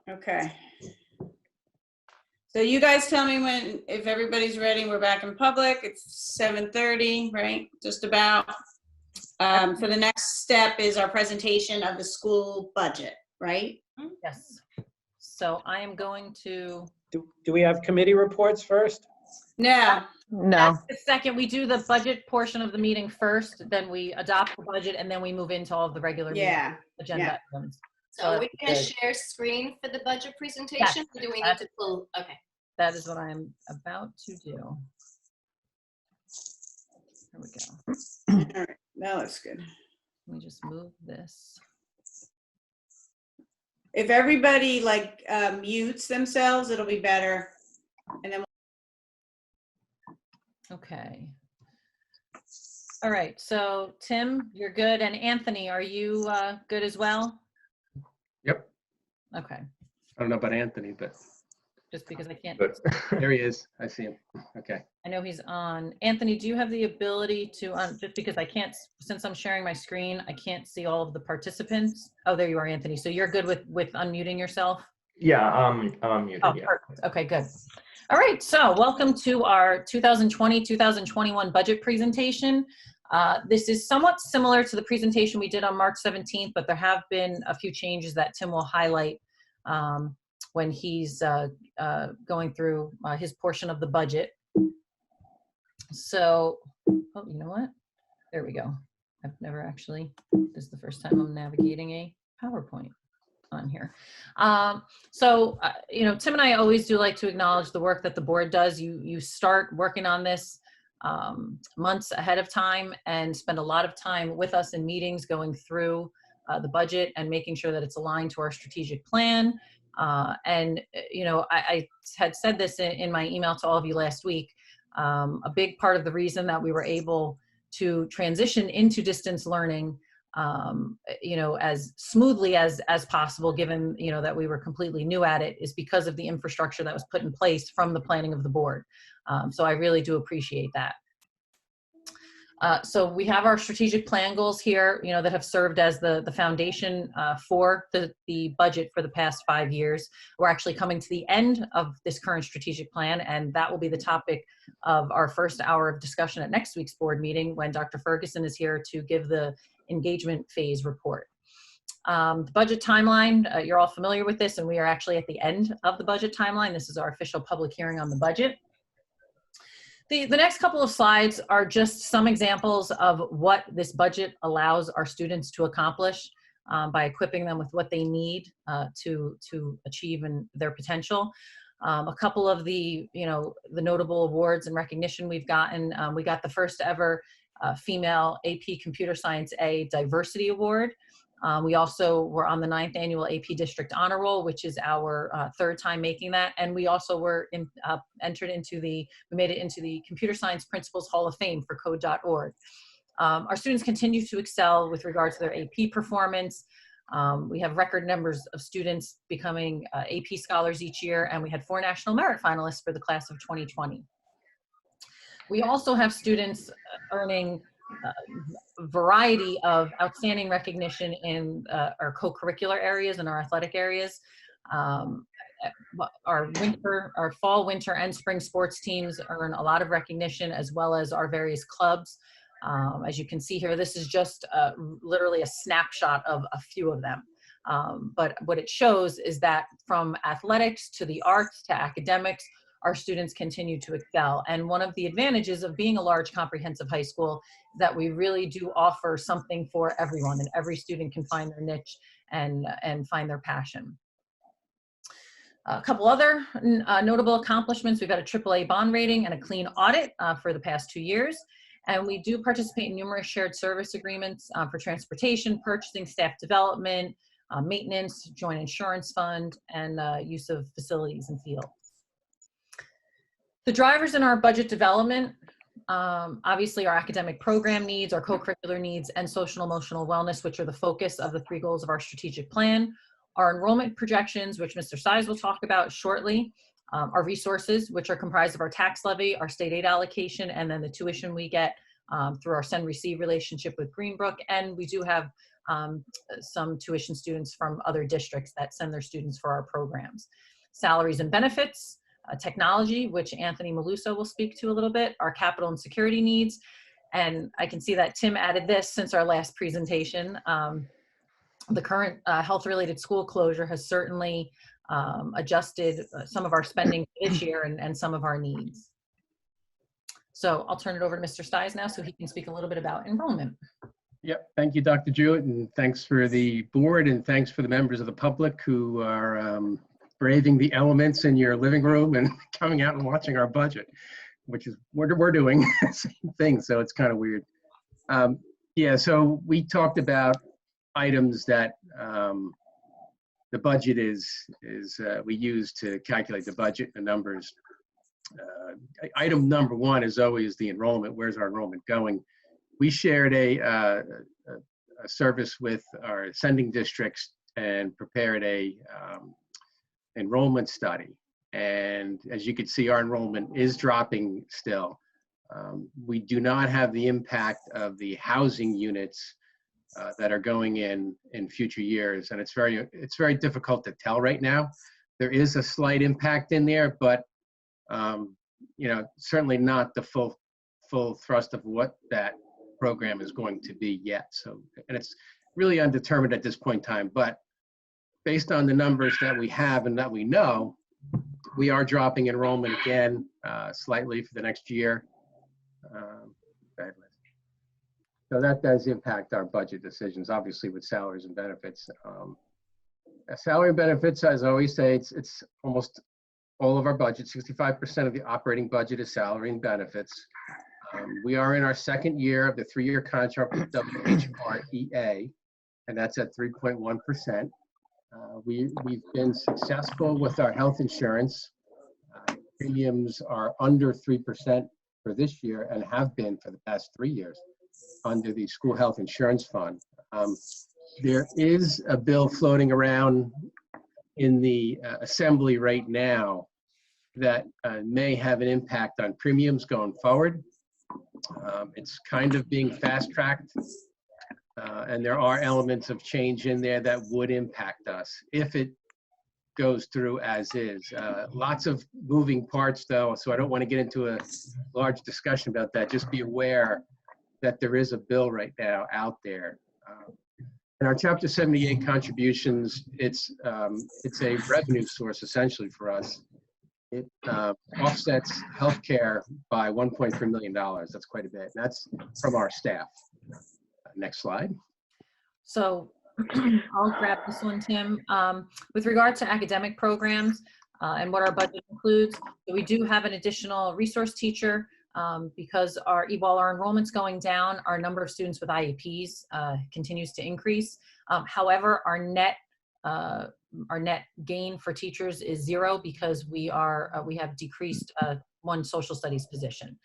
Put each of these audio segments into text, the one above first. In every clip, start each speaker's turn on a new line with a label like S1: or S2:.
S1: Okay. So you guys tell me when, if everybody's ready, we're back in public. It's 7:30, right? Just about. For the next step is our presentation of the school budget, right?
S2: Yes. So I am going to.
S3: Do we have committee reports first?
S1: No.
S4: No.
S2: That's the second. We do the budget portion of the meeting first, then we adopt the budget, and then we move into all of the regular meeting
S1: Yeah.
S2: agenda items.
S5: So are we going to share screen for the budget presentation? Or do we need to pull? Okay.
S2: That is what I'm about to do. There we go.
S1: All right. That looks good.
S2: Let me just move this.
S1: If everybody like mutes themselves, it'll be better. And then
S2: Okay. All right. So Tim, you're good. And Anthony, are you good as well?
S6: Yep.
S2: Okay.
S6: I don't know about Anthony, but
S2: Just because I can't.
S6: but there he is. I see him. Okay.
S2: I know he's on. Anthony, do you have the ability to, just because I can't, since I'm sharing my screen, I can't see all of the participants. Oh, there you are, Anthony. So you're good with unmuting yourself?
S7: Yeah, I'm muted.
S2: Oh,
S7: Yeah.
S2: perfect. Okay, good. All right, so welcome to our 2020-2021 budget presentation. This is somewhat similar to the presentation we did on March 17th, but there have been a few changes that Tim will highlight when he's going through his portion of the budget. So, oh, you know what? There we go. I've never actually, this is the first time I'm navigating a PowerPoint on here. You know, Tim and I always do like to acknowledge the work that the board does. You start working on this months ahead of time and spend a lot of time with us in meetings going through the budget and making sure that it's aligned to our strategic plan. You know, I had said this in my email to all of you last week. A big part of the reason that we were able to transition into distance learning you know, as smoothly as possible, given, you know, that we were completely new at it, is because of the infrastructure that was put in place from the planning of the board. So I really do appreciate that. So we have our strategic plan goals here, you know, that have served as the foundation for the budget for the past 5 years. We're actually coming to the end of this current strategic plan, and that will be the topic of our first hour of discussion at next week's board meeting when Dr. Ferguson is here to give the engagement phase report. The budget timeline, you're all familiar with this, and we are actually at the end of the budget timeline. This is our official public hearing on the budget. The next couple of slides are just some examples of what this budget allows our students to accomplish by equipping them with what they need to achieve their potential. A couple of the, you know, the notable awards and recognition we've gotten. We got the first ever female AP Computer Science A Diversity Award. We also were on the 9th annual AP District Honor Roll, which is our third time making that. And we also were entered into we made it into the Computer Science Principals Hall of Fame for Code.org. Our students continue to excel with regard to their AP performance. We have record numbers of students becoming AP scholars each year, and we had 4 National Merit finalists for the class of 2020. We also have students earning a variety of outstanding recognition in our co-curricular areas and our athletic areas. Our fall, winter, and spring sports teams earn a lot of recognition, as well as our various clubs. As you can see here, this is just literally a snapshot of a few of them. But what it shows is that from athletics to the arts to academics, our students continue to excel. And one of the advantages of being a large comprehensive high school is that we really do offer something for everyone, and every student can find their niche and find their passion. A couple other notable accomplishments. We've got a AAA bond rating and a clean audit for the past 2 years. And we do participate in numerous shared service agreements for transportation, purchasing, staff development, maintenance, joint insurance fund, and use of facilities and fields. The drivers in our budget development, obviously our academic program needs, our co-curricular needs, and social and emotional wellness, which are the focus of the 3 goals of our strategic plan. Our enrollment projections, which Mr. Size will talk about shortly. Our resources, which are comprised of our tax levy, our state aid allocation, and then the tuition we get through our send-receive relationship with Greenbrook. And we do have some tuition students from other districts that send their students for our programs. Salaries and benefits, technology, which Anthony Maluso will speak to a little bit, our capital and security needs. And I can see that Tim added this since our last presentation. The current health-related school closure has certainly adjusted some of our spending this year and some of our needs. So I'll turn it over to Mr. Stiles now so he can speak a little bit about enrollment.
S6: Yep. Thank you, Dr. Jewett, and thanks for the board, and thanks for the members of the public who are braving the elements in your living room and coming out and watching our budget, which is what we're doing. Same thing, so it's kind of weird. Yeah, so we talked about items that the budget we use to calculate the budget, the numbers. Item number one is always the enrollment. Where's our enrollment going? We shared a service with our sending districts and prepared a enrollment study. And as you can see, our enrollment is dropping still. We do not have the impact of the housing units that are going in future years, and it's very difficult to tell right now. There is a slight impact in there, but you know, certainly not the full thrust of what that program is going to be yet. So, and it's really undetermined at this point in time, but based on the numbers that we have and that we know, we are dropping enrollment again slightly for the next year. So that does impact our budget decisions, obviously, with salaries and benefits. Salary and benefits, as I always say, it's almost all of our budget. 65% of the operating budget is salary and benefits. We are in our second year of the 3-year contract with WHREA, and that's at 3.1%. We've been successful with our health insurance. Premiums are under 3% for this year and have been for the past 3 years under the school health insurance fund. There is a bill floating around in the assembly right now that may have an impact on premiums going forward. It's kind of being fast-tracked, and there are elements of change in there that would impact us if it goes through as is. Lots of moving parts, though, so I don't want to get into a large discussion about that. Just be aware that there is a bill right now out there. In our Chapter 78 contributions, it's a revenue source essentially for us. It offsets healthcare by $1.3 million. That's quite a bit. That's from our staff. Next slide.
S2: So I'll grab this one, Tim. With regard to academic programs and what our budget includes, so we do have an additional resource teacher because while our enrollment's going down, our number of students with IEPs continues to increase. However, our net gain for teachers is 0 because we have decreased one social studies position.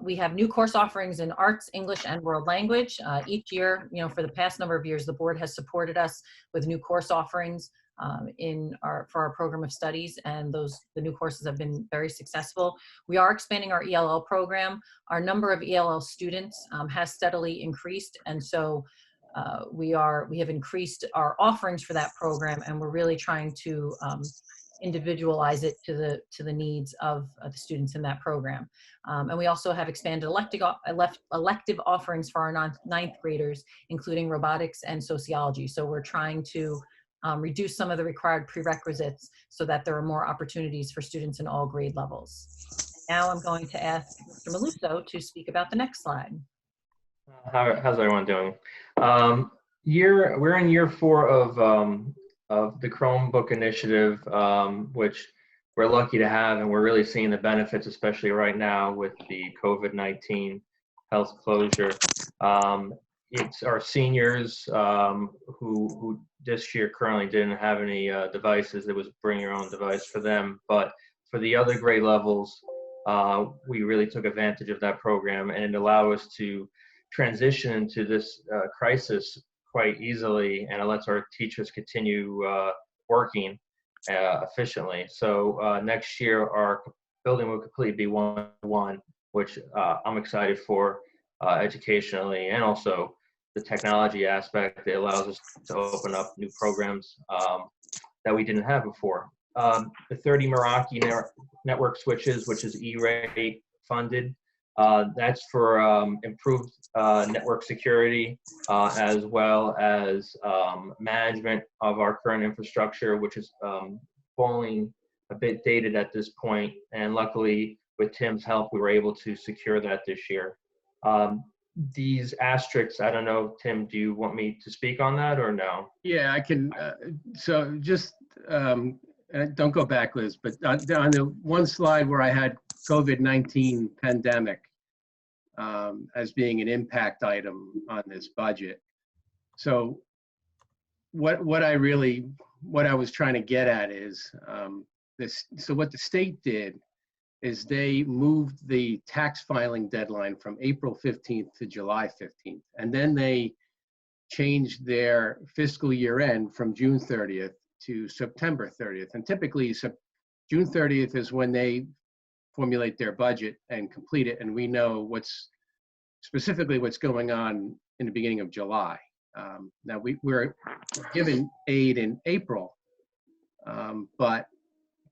S2: We have new course offerings in arts, English, and world language. Each year, you know, for the past number of years, the board has supported us with new course offerings for our program of studies, and the new courses have been very successful. We are expanding our ELL program. Our number of ELL students has steadily increased, and so we have increased our offerings for that program, and we're really trying to individualize it to the needs of the students in that program. And we also have expanded elective offerings for our ninth graders, including robotics and sociology. So we're trying to reduce some of the required prerequisites so that there are more opportunities for students in all grade levels. Now I'm going to ask Mr. Maluso to speak about the next slide.
S7: How's everyone doing? We're in year 4 of the Chromebook initiative, which we're lucky to have, and we're really seeing the benefits, especially right now with the COVID-19 health closure. It's our seniors who this year currently didn't have any devices. It was bring your own device for them. But for the other grade levels, we really took advantage of that program, and it allowed us to transition into this crisis quite easily, and it lets our teachers continue working efficiently. So next year, our building will completely be 1-to-1, which I'm excited for educationally, and also the technology aspect. It allows us to open up new programs that we didn't have before. The 30 Meraki network switches, which is E-rate funded, that's for improved network security, as well as management of our current infrastructure, which is falling a bit dated at this point. And luckily, with Tim's help, we were able to secure that this year. These asterisks, I don't know, Tim, do you want me to speak on that or no?
S6: Yeah, I can. So just don't go back, Liz, but on the one slide where I had COVID-19 pandemic as being an impact item on this budget. So what I was trying to get at is this. So what the state did is they moved the tax filing deadline from April 15th to July 15th. And then they changed their fiscal year end from June 30th to September 30th. And typically June 30th is when they formulate their budget and complete it. And we know specifically what's going on in the beginning of July. Now we're given aid in April, but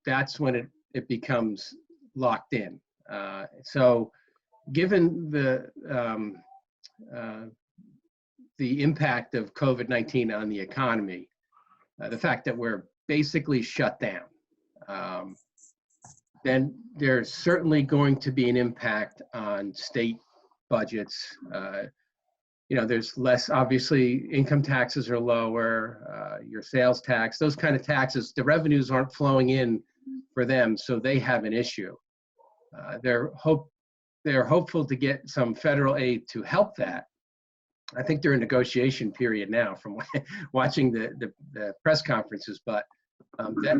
S6: that's when it becomes locked in. So given the impact of COVID-19 on the economy, the fact that we're basically shut down, then there's certainly going to be an impact on state budgets. There's less, obviously, income taxes are lower, your sales tax, those kind of taxes, the revenues aren't flowing in for them, so they have an issue. They're hopeful to get some federal aid to help that. I think they're in negotiation period now from watching the press conferences, but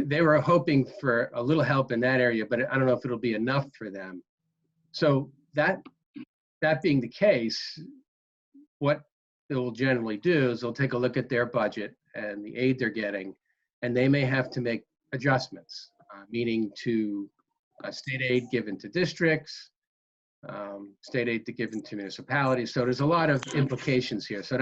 S6: they were hoping for a little help in that area, but I don't know if it'll be enough for them. So that being the case, what it will generally do is they'll take a look at their budget and the aid they're getting, and they may have to make adjustments, meaning to state aid given to districts, state aid given to municipalities. So there's a lot of implications here. So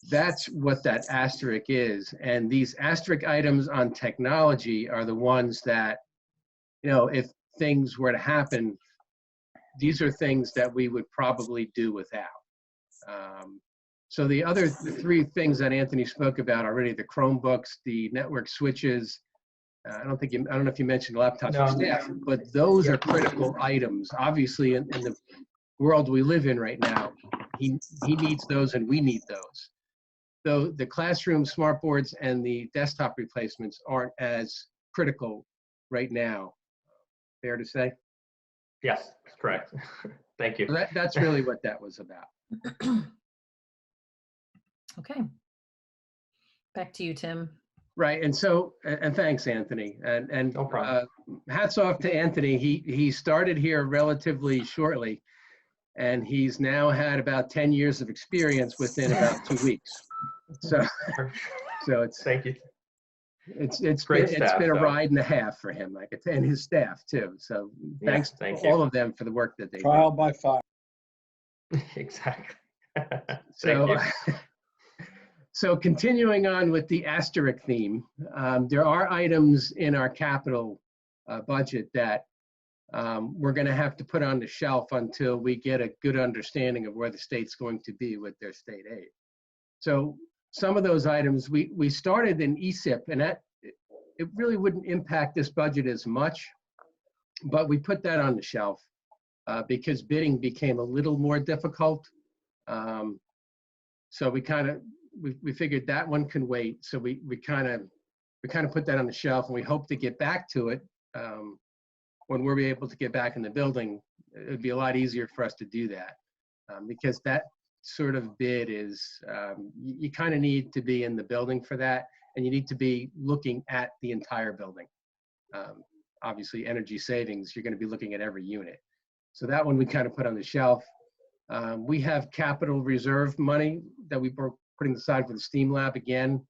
S6: that's what that asterisk is. And these asterisk items on technology are the ones that, if things were to happen, these are things that we would probably do without. So the other three things that Anthony spoke about already, the Chromebooks, the network switches, I don't know if you mentioned laptops for staff, but those are critical items. Obviously, in the world we live in right now, he needs those and we need those. Though the classroom smart boards and the desktop replacements aren't as critical right now. Fair to say?
S7: Yes, correct. Thank you.
S6: So that's really what that was about.
S2: Okay. Back to you, Tim.
S6: Right, and thanks, Anthony, and
S7: No problem.
S6: Hats off to Anthony. He started here relatively shortly, and he's now had about 10 years of experience within about 2 weeks. So it's
S7: Thank you.
S6: it's
S7: Great
S6: been
S7: staff,
S6: a
S7: though.
S6: ride and a half for him, and his staff too. So thanks
S7: thank
S6: to
S7: you.
S6: all of them for the work that they do.
S3: Trial by fire.
S7: Exactly.
S6: So,
S7: Thank you.
S6: So continuing on with the asterisk theme, there are items in our capital budget that we're going to have to put on the shelf until we get a good understanding of where the state's going to be with their state aid. So some of those items, we started in ESIP, and it really wouldn't impact this budget as much, but we put that on the shelf because bidding became a little more difficult. So we figured that one can wait. So we kind of put that on the shelf, and we hope to get back to it when we're able to get back in the building. It would be a lot easier for us to do that because that sort of bid is, you kind of need to be in the building for that, and you need to be looking at the entire building. Obviously, energy savings, you're going to be looking at every unit. So that one we kind of put on the shelf. We have capital reserve money that we were putting aside for the STEAM lab again.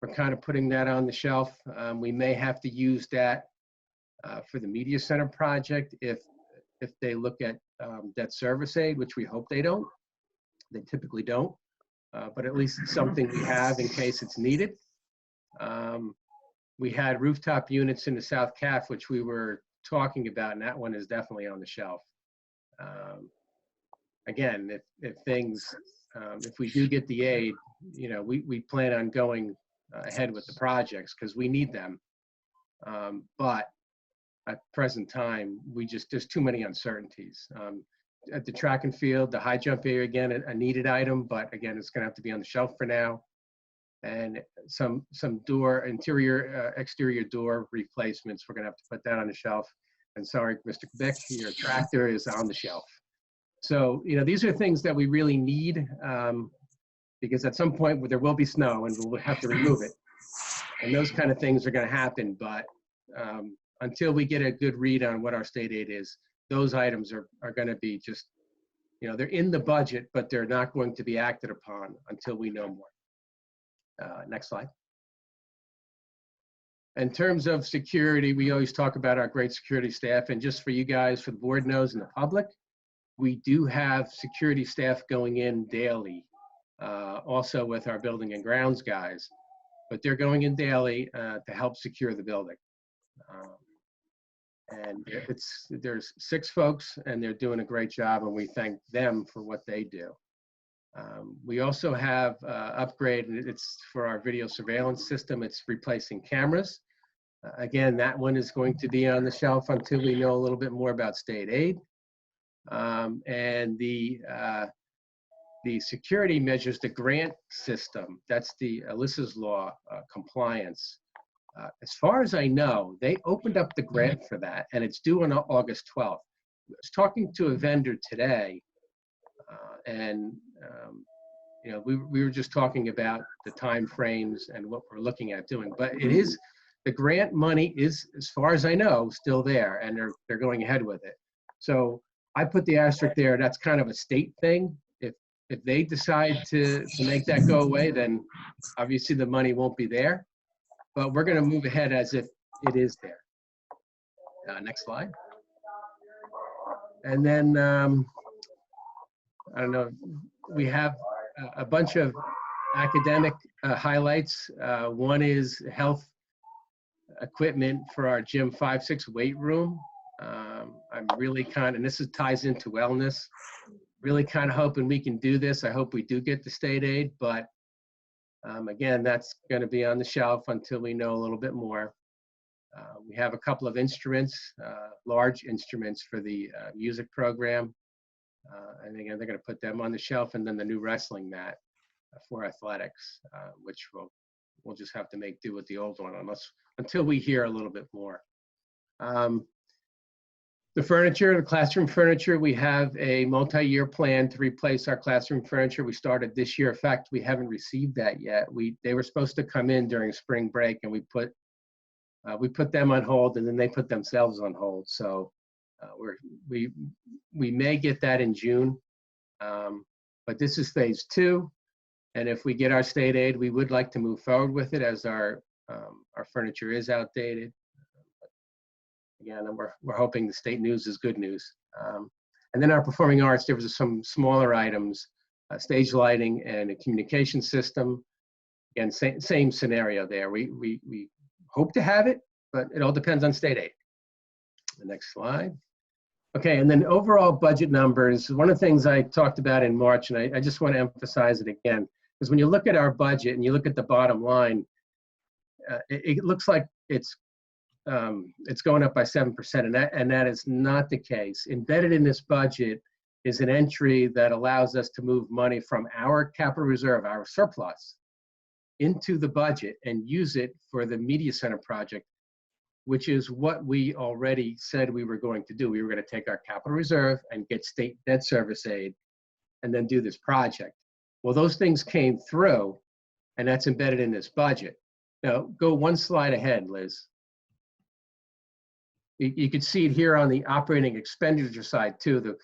S6: We're kind of putting that on the shelf. We may have to use that for the media center project if they look at debt service aid, which we hope they don't. They typically don't. but at least it's something we have in case it's needed. We had rooftop units in the South Caf, which we were talking about, and that one is definitely on the shelf. Again, if we do get the aid, you know, we plan on going ahead with the projects because we need them. But at present time, there's too many uncertainties. At the track and field, the high jump area, again, a needed item, but again, it's gonna have to be on the shelf for now. And some interior, exterior door replacements, we're gonna have to put that on the shelf. And sorry, Mr. Bick, your tractor is on the shelf. So, you know, these are things that we really need because at some point there will be snow and we'll have to remove it. And those kind of things are gonna happen, but until we get a good read on what our state aid is, those items are gonna be just, you know, they're in the budget, but they're not going to be acted upon until we know more. Next slide. In terms of security, we always talk about our great security staff, and just for you guys, for the board knows and the public, we do have security staff going in daily, also with our building and grounds guys, but they're going in daily to help secure the building. And there's 6 folks and they're doing a great job, and we thank them for what they do. We also have upgrade, and it's for our video surveillance system. It's replacing cameras. Again, that one is going to be on the shelf until we know a little bit more about state aid. And the security measures, the grant system, that's the Alyssa's Law compliance. As far as I know, they opened up the grant for that, and it's due on August 12th. I was talking to a vendor today, you know, we were just talking about the time frames and what we're looking at doing, but it is, the grant money is, as far as I know, still there, and they're going ahead with it. So I put the asterisk there. That's kind of a state thing. If they decide to make that go away, then obviously the money won't be there, but we're going to move ahead as if it is there. Next slide. And then, I don't know, we have a bunch of academic highlights. One is health equipment for our gym 5-6 weight room. I'm really and this ties into wellness, really kind of hoping we can do this. I hope we do get the state aid, but again, that's going to be on the shelf until we know a little bit more. We have a couple of instruments, large instruments for the music program. And again, they're going to put them on the shelf, and then the new wrestling mat for athletics, which we'll just have to make do with the old one until we hear a little bit more. The furniture, the classroom furniture, we have a multi-year plan to replace our classroom furniture. We started this year. In fact, we haven't received that yet. They were supposed to come in during spring break, and we put them on hold, and then they put themselves on hold. So we may get that in June, but this is phase 2. And if we get our state aid, we would like to move forward with it, as our furniture is outdated. Again, we're hoping the state news is good news. And then our performing arts, there was some smaller items, stage lighting and a communication system. Again, same scenario there. We hope to have it, but it all depends on state aid. The next slide. Okay, and then overall budget numbers. One of the things I talked about in March, and I just want to emphasize it again, because when you look at our budget and you look at the bottom line, it looks like it's going up by 7%, and that is not the case. Embedded in this budget is an entry that allows us to move money from our capital reserve, our surplus, into the budget and use it for the media center project, which is what we already said we were going to do. We were going to take our capital reserve and get state debt service aid and then do this project. Well, those things came through, and that's embedded in this budget. Now, go one slide ahead, Liz. You can see it here on the operating expenditure side too.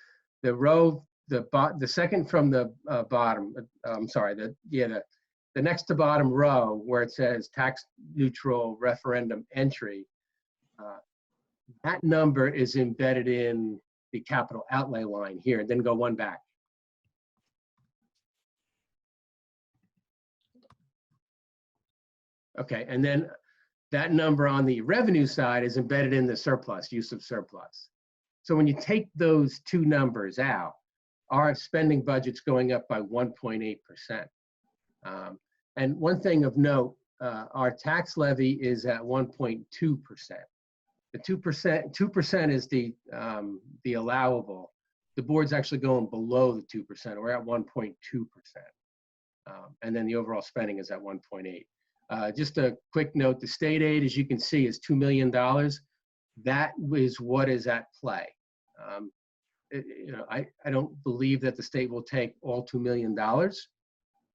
S6: The row, the second from the bottom. I'm sorry. The next to bottom row where it says tax neutral referendum entry. That number is embedded in the capital outlay line here. Then go one back. Okay, and then that number on the revenue side is embedded in the surplus, use of surplus. So when you take those two numbers out, our spending budget's going up by 1.8%. And one thing of note, our tax levy is at 1.2%. The 2% is the allowable. The board's actually going below the 2%. We're at 1.2%. And then the overall spending is at 1.8. Just a quick note, the state aid, as you can see, is $2 million. That is what is at play. I don't believe that the state will take all $2 million,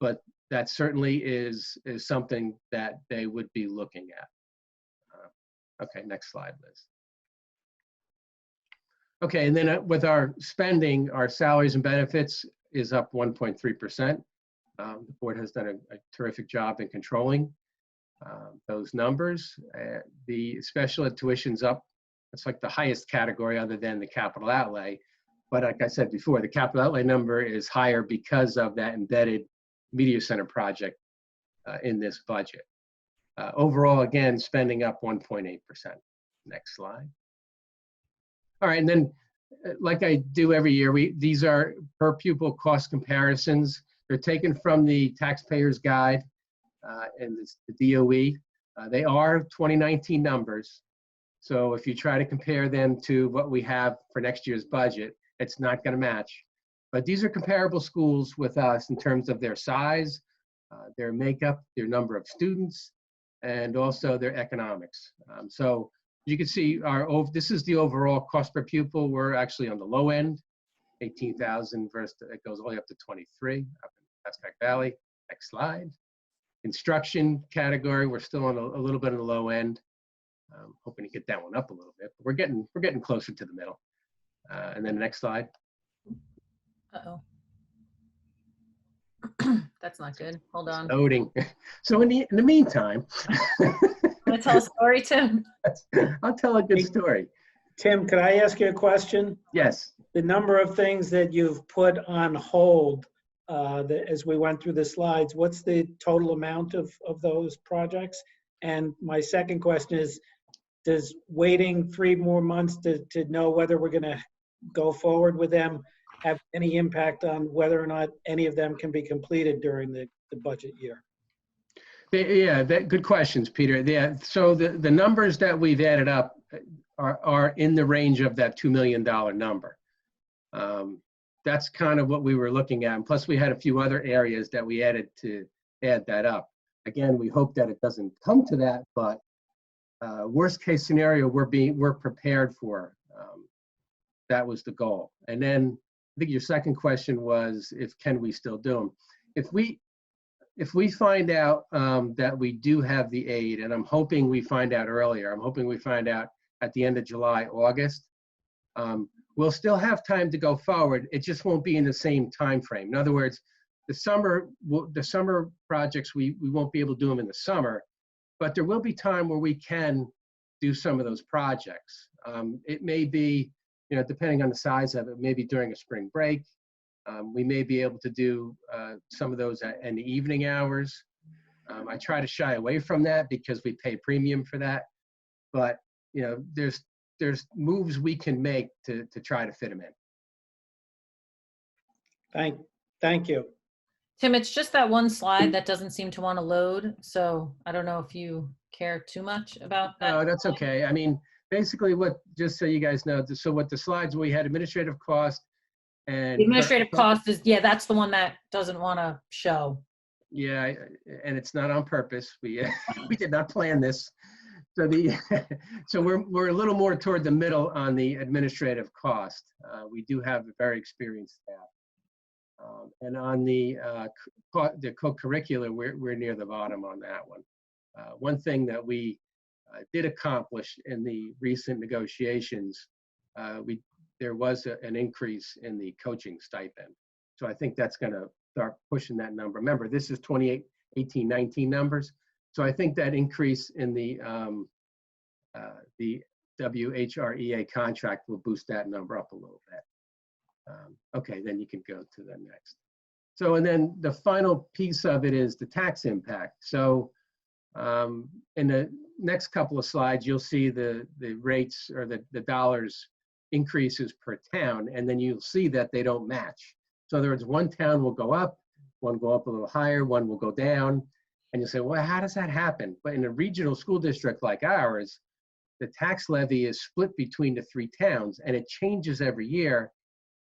S6: but that certainly is something that they would be looking at. Okay, next slide, Liz. Okay, and then with our spending, our salaries and benefits is up 1.3%. The board has done a terrific job in controlling those numbers. The special ed tuition's up. It's like the highest category other than the capital outlay. But like I said before, the capital outlay number is higher because of that embedded media center project in this budget. Overall, again, spending up 1.8%. Next slide. All right, and then like I do every year, these are per pupil cost comparisons. They're taken from the taxpayer's guide and the DOE. They are 2019 numbers. So if you try to compare them to what we have for next year's budget, it's not going to match. But these are comparable schools with us in terms of their size, their makeup, their number of students, and also their economics. So you can see this is the overall cost per pupil. We're actually on the low end, 18,000 versus it goes all the way up to 23 up in Pascack Valley. Next slide. Instruction category, we're still on a little bit on the low end. Hoping to get that one up a little bit, but we're getting closer to the middle. And then the next slide.
S2: Uh-oh. That's not good. Hold on.
S6: Loading. So in the meantime,
S2: Want to tell a story, Tim?
S6: I'll tell a good story.
S3: Tim, could I ask you a question?
S6: Yes.
S3: The number of things that you've put on hold as we went through the slides, what's the total amount of those projects? And my second question is, does waiting 3 more months to know whether we're going to go forward with them have any impact on whether or not any of them can be completed during the budget year?
S6: Yeah, good questions, Peter. Yeah, so the numbers that we've added up are in the range of that $2 million number. That's kind of what we were looking at. And plus we had a few other areas that we added to add that up. Again, we hope that it doesn't come to that, but worst case scenario, we're prepared for. That was the goal. And then I think your second question was, can we still do them? If we find out that we do have the aid, and I'm hoping we find out earlier, I'm hoping we find out at the end of July, August, we'll still have time to go forward. It just won't be in the same time frame. In other words, the summer projects, we won't be able to do them in the summer, but there will be time where we can do some of those projects. It may be, depending on the size of it, maybe during a spring break. We may be able to do some of those in the evening hours. I try to shy away from that because we pay premium for that. But there's moves we can make to try to fit them in.
S3: Thank you.
S2: Tim, it's just that one slide that doesn't seem to want to load. So I don't know if you care too much about that.
S6: No, that's okay. I mean, basically just so you guys know, so what the slides, we had administrative cost and—
S2: The administrative cost is, yeah, that's the one that doesn't want to show.
S6: Yeah, and it's not on purpose. We did not plan this. So so we're a little more toward the middle on the administrative cost. We do have a very experienced staff. And on the co-curricular, we're near the bottom on that one. One thing that we did accomplish in the recent negotiations, there was an increase in the coaching stipend. So I think that's going to start pushing that number. Remember, this is 2018-19 numbers. So I think that increase in the WHREA contract will boost that number up a little bit. Okay, then you can go to the next. So, and then the final piece of it is the tax impact. So In the next couple of slides, you'll see the rates or the dollars increases per town, and then you'll see that they don't match. So in other words, one town will go up, one will go up a little higher, one will go down, and you'll say, well, how does that happen? But in a regional school district like ours, the tax levy is split between the 3 towns, and it changes every year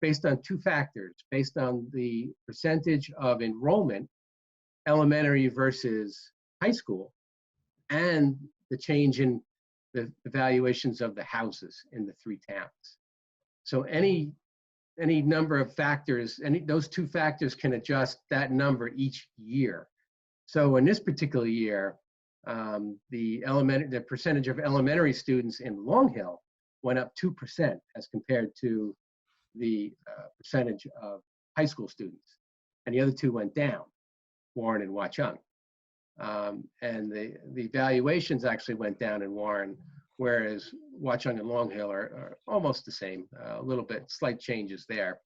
S6: based on 2 factors, based on the percentage of enrollment, elementary versus high school, and the change in the valuations of the houses in the 3 towns. So any number of factors, those 2 factors can adjust that number each year. So in this particular year, the percentage of elementary students in Long Hill went up 2% as compared to the percentage of high school students, and the other 2 went down, Warren and Watchung. And the valuations actually went down in Warren, whereas Watchung and Long Hill are almost the same, a little bit, slight changes there.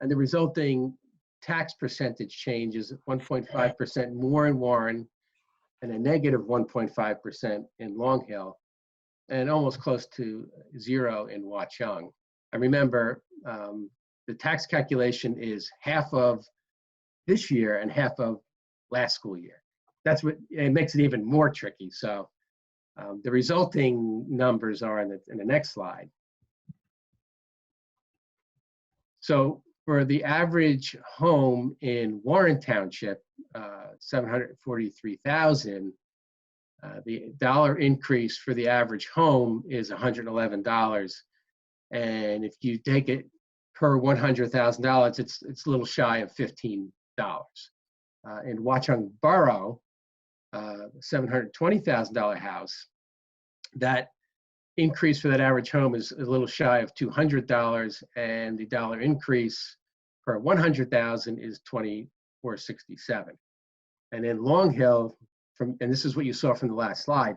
S6: And the resulting tax percentage change is 1.5% more in Warren and a negative 1.5% in Long Hill, and almost close to 0 in Watchung. And remember, the tax calculation is half of this year and half of last school year. That's what it makes it even more tricky. So the resulting numbers are in the next slide. So for the average home in Warren Township, 743,000, the dollar increase for the average home is $111. And if you take it per $100,000, it's a little shy of $15. In Watchung Borough, $720,000 house, that increase for that average home is a little shy of $200, and the dollar increase per 100,000 is $24.67. And in Long Hill, and this is what you saw from the last slide,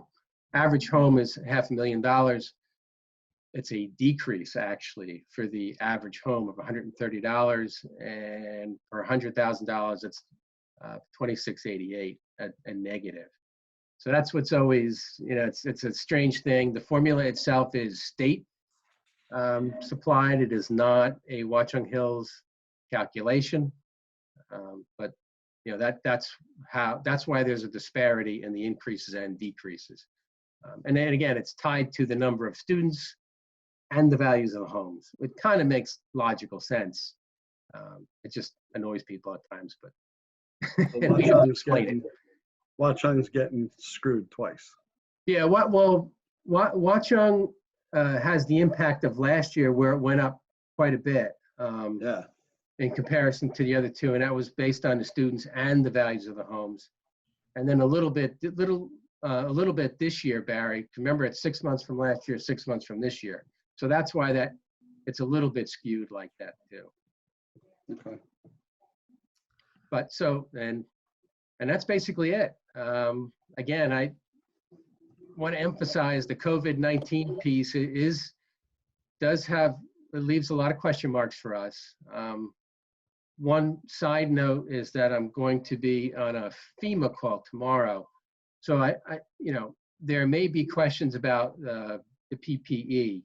S6: average home is $500,000. It's a decrease actually for the average home of $130, and for $100,000, it's $26.88, a negative. So that's what's always, it's a strange thing. The formula itself is state supplied. It is not a Watchung Hills calculation, but that's why there's a disparity in the increases and decreases. And then again, it's tied to the number of students and the values of the homes. It kind of makes logical sense. It just annoys people at times, but and we don't explain it.
S4: Watchung's getting screwed twice.
S6: Yeah, Watchung has the impact of last year, where it went up quite a bit in comparison to the other 2, and that was based on the students and the values of the homes. And then a little bit this year, Barry. Remember, it's 6 months from last year, 6 months from this year. So that's why it's a little bit skewed like that too.
S4: Okay.
S6: But and that's basically it. Again, I want to emphasize the COVID-19 piece leaves a lot of question marks for us. One side note is that I'm going to be on a FEMA call tomorrow. So there may be questions about the PPE,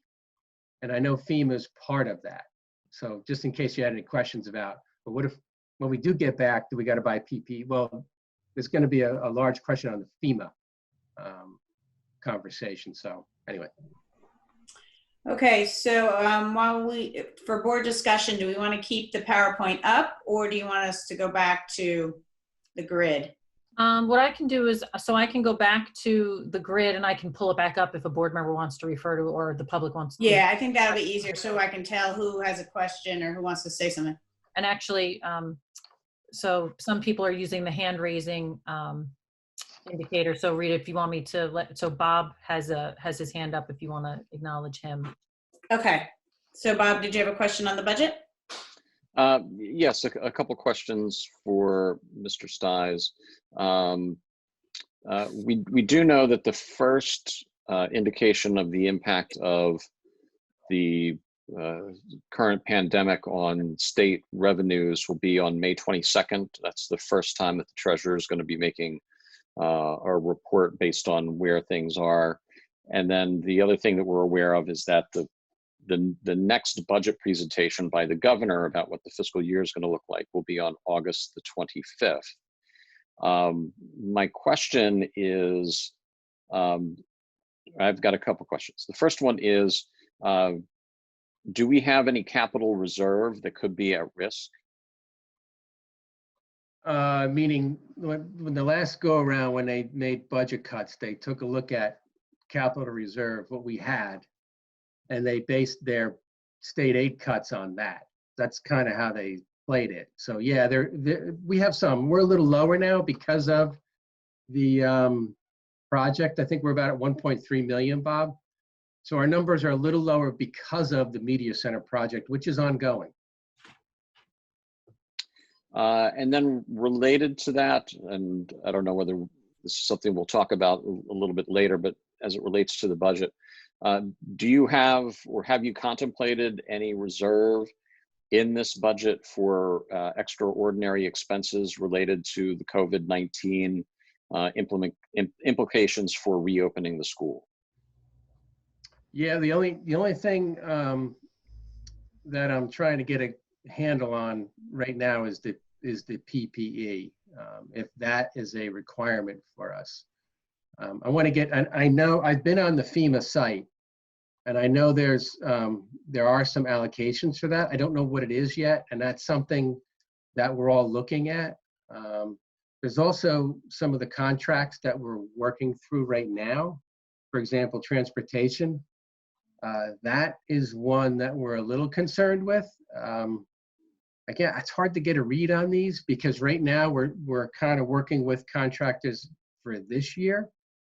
S6: and I know FEMA is part of that. So just in case you had any questions about, but what if, when we do get back, do we got to buy PPE? Well, there's going to be a large question on the FEMA conversation. So anyway.
S1: Okay, so for board discussion, do we want to keep the PowerPoint up, or do you want us to go back to the grid?
S2: What I can do is, so I can go back to the grid and I can pull it back up if a board member wants to refer to, or the public wants to.
S1: Yeah, I think that'll be easier, so I can tell who has a question or who wants to say something.
S2: And actually, so some people are using the hand raising indicator. So Rita, if you want me to so Bob has his hand up if you want to acknowledge him.
S1: Okay, so Bob, did you have a question on the budget?
S8: Yes, a couple questions for Mr. Sties. We do know that the first indication of the impact of the current pandemic on state revenues will be on May 22nd. That's the first time that the treasurer is going to be making a report based on where things are. And then the other thing that we're aware of is that the next budget presentation by the governor about what the fiscal year is going to look like will be on August the 25th. My question is, I've got a couple questions. The first one is, do we have any capital reserve that could be at risk?
S6: Meaning when the last go around, when they made budget cuts, they took a look at capital reserve, what we had, and they based their state aid cuts on that. That's kind of how they played it. So yeah, we have some. We're a little lower now because of the project. I think we're about at 1.3 million, Bob. So our numbers are a little lower because of the media center project, which is ongoing.
S8: And then related to that, and I don't know whether this is something we'll talk about a little bit later, but as it relates to the budget, do you have, or have you contemplated any reserve in this budget for extraordinary expenses related to the COVID-19 implications for reopening the school?
S6: Yeah, the only thing that I'm trying to get a handle on right now is the PPE, if that is a requirement for us. I want to get, I know I've been on the FEMA site, and I know there are some allocations for that. I don't know what it is yet, and that's something that we're all looking at. There's also some of the contracts that we're working through right now. For example, transportation. That is one that we're a little concerned with. Again, it's hard to get a read on these because right now we're kind of working with contractors for this year,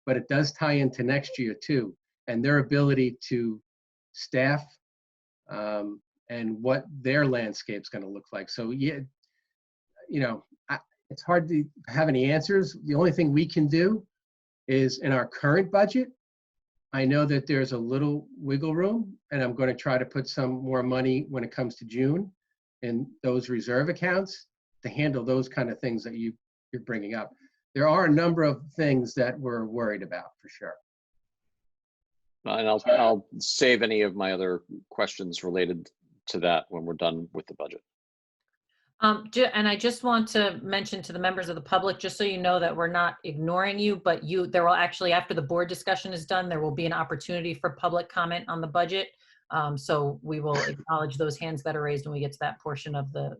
S6: but it does tie into next year too, and their ability to staff and what their landscape's going to look like. So yeah, it's hard to have any answers. The only thing we can do is in our current budget, I know that there's a little wiggle room, and I'm going to try to put some more money when it comes to June in those reserve accounts to handle those kind of things that you're bringing up. There are a number of things that we're worried about for sure.
S8: And I'll save any of my other questions related to that when we're done with the budget.
S2: And I just want to mention to the members of the public, just so you know that we're not ignoring you, but there will actually, after the board discussion is done, there will be an opportunity for public comment on the budget. So we will acknowledge those hands that are raised when we get to that portion of the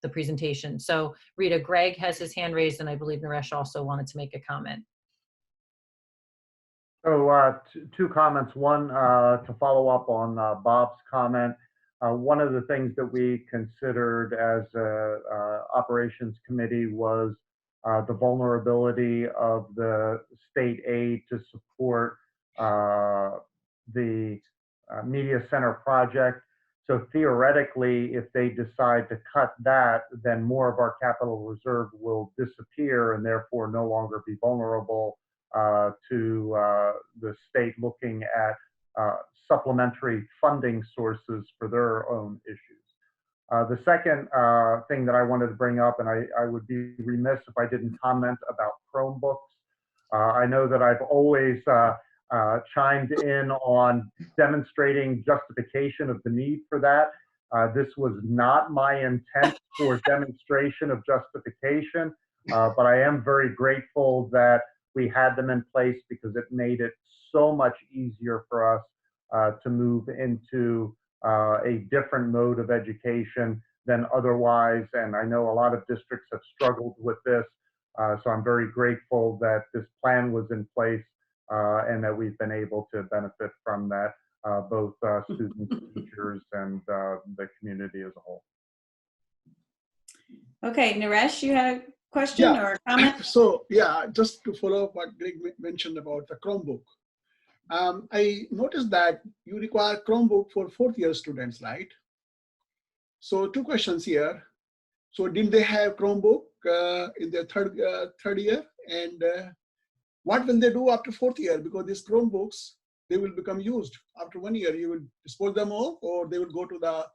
S2: presentation. So Rita, Greg has his hand raised, and I believe Naresh also wanted to make a comment.
S9: So two comments. One, to follow up on Bob's comment. One of the things that we considered as operations committee was the vulnerability of the state aid to support the media center project. So theoretically, if they decide to cut that, then more of our capital reserve will disappear and therefore no longer be vulnerable to the state looking at supplementary funding sources for their own issues. The second thing that I wanted to bring up, and I would be remiss if I didn't comment about Chromebooks. I know that I've always chimed in on demonstrating justification of the need for that. This was not my intent for demonstration of justification, but I am very grateful that we had them in place because it made it so much easier for us to move into a different mode of education than otherwise. And I know a lot of districts have struggled with this. So I'm very grateful that this plan was in place and that we've been able to benefit from that, both students, teachers, and the community as a whole.
S1: Okay, Naresh, you had a question or a comment?
S10: So yeah, just to follow up what Greg mentioned about the Chromebook. I noticed that you require Chromebook for fourth-year students, right? So two questions here. So didn't they have Chromebook in their third year? And what will they do after fourth year? Because these Chromebooks, they will become used after 1 year. You will dispose them all, or they will go to the,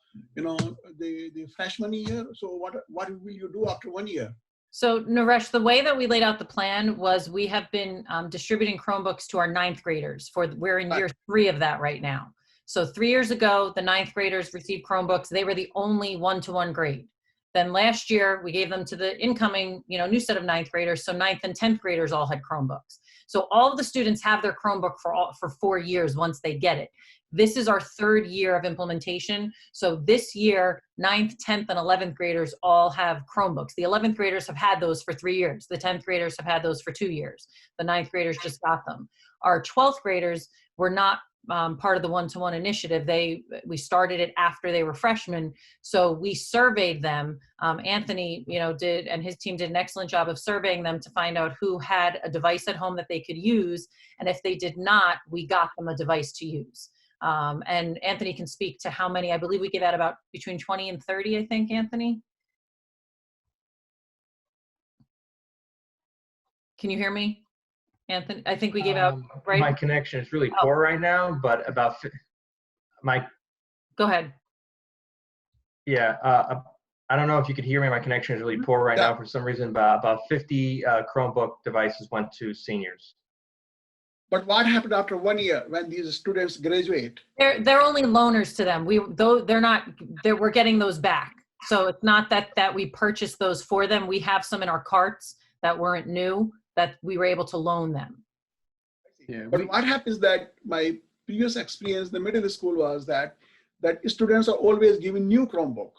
S10: the freshman year. So what will you do after 1 year?
S2: So Naresh, the way that we laid out the plan was we have been distributing Chromebooks to our 9th graders. We're in year 3 of that right now. So 3 years ago, the 9th graders received Chromebooks. They were the only one-to-one grade. Then last year, we gave them to the incoming, new set of 9th graders. So 9th and 10th graders all had Chromebooks. So all of the students have their Chromebook for 4 years once they get it. This is our 3rd year of implementation. So this year, 9th, 10th, and 11th graders all have Chromebooks. The 11th graders have had those for 3 years. The 10th graders have had those for 2 years. The 9th graders just got them. Our 12th graders were not part of the one-to-one initiative. We started it after they were freshmen. So we surveyed them. Anthony, did, and his team did an excellent job of surveying them to find out who had a device at home that they could use. And if they did not, we got them a device to use. And Anthony can speak to how many. I believe we gave out about between 20 and 30, I think, Anthony. Can you hear me, Anthony? I think we gave out, right?
S7: My connection is really poor right now, but about
S2: Go ahead.
S7: Yeah, I don't know if you could hear me. My connection is really poor right now for some reason. About 50 Chromebook devices went to seniors.
S10: But what happened after 1 year when these students graduate?
S2: They're only loaners to them. We're getting those back. So it's not that we purchased those for them. We have some in our carts that weren't new that we were able to loan them.
S6: Yeah,
S10: but what happens that my previous experience in the middle school was that students are always given new Chromebook.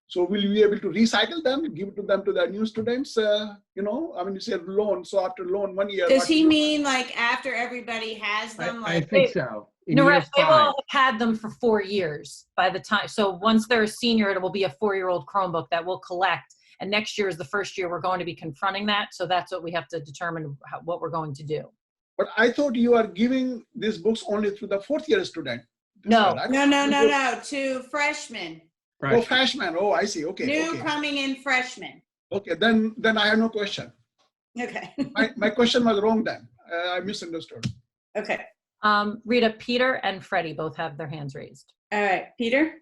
S10: So will you be able to recycle them, give it to them to the new students? You said loan. So after loan 1 year.
S1: Does he mean like after everybody has them?
S6: I think so.
S2: Naresh, they've all had them for 4 years by the time. So once they're a senior, it will be a 4-year-old Chromebook that we'll collect. And next year is the first year we're going to be confronting that. So that's what we have to determine what we're going to do.
S10: But I thought you are giving these books only to the 4th-year student.
S2: No.
S1: No, to freshmen.
S10: Oh, freshmen. Oh, I see. Okay.
S1: New
S10: okay.
S1: coming in freshmen.
S10: Okay, then I have no question.
S1: Okay.
S10: my question was wrong then. I misunderstood.
S1: Okay.
S2: Rita, Peter and Freddie both have their hands raised.
S1: All right, Peter?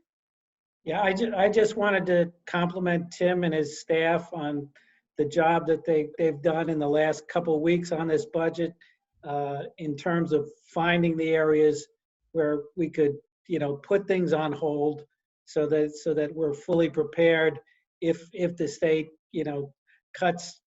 S3: Yeah, I just wanted to compliment Tim and his staff on the job that they've done in the last couple of weeks on this budget in terms of finding the areas where we could, put things on hold so that we're fully prepared if the state, cuts,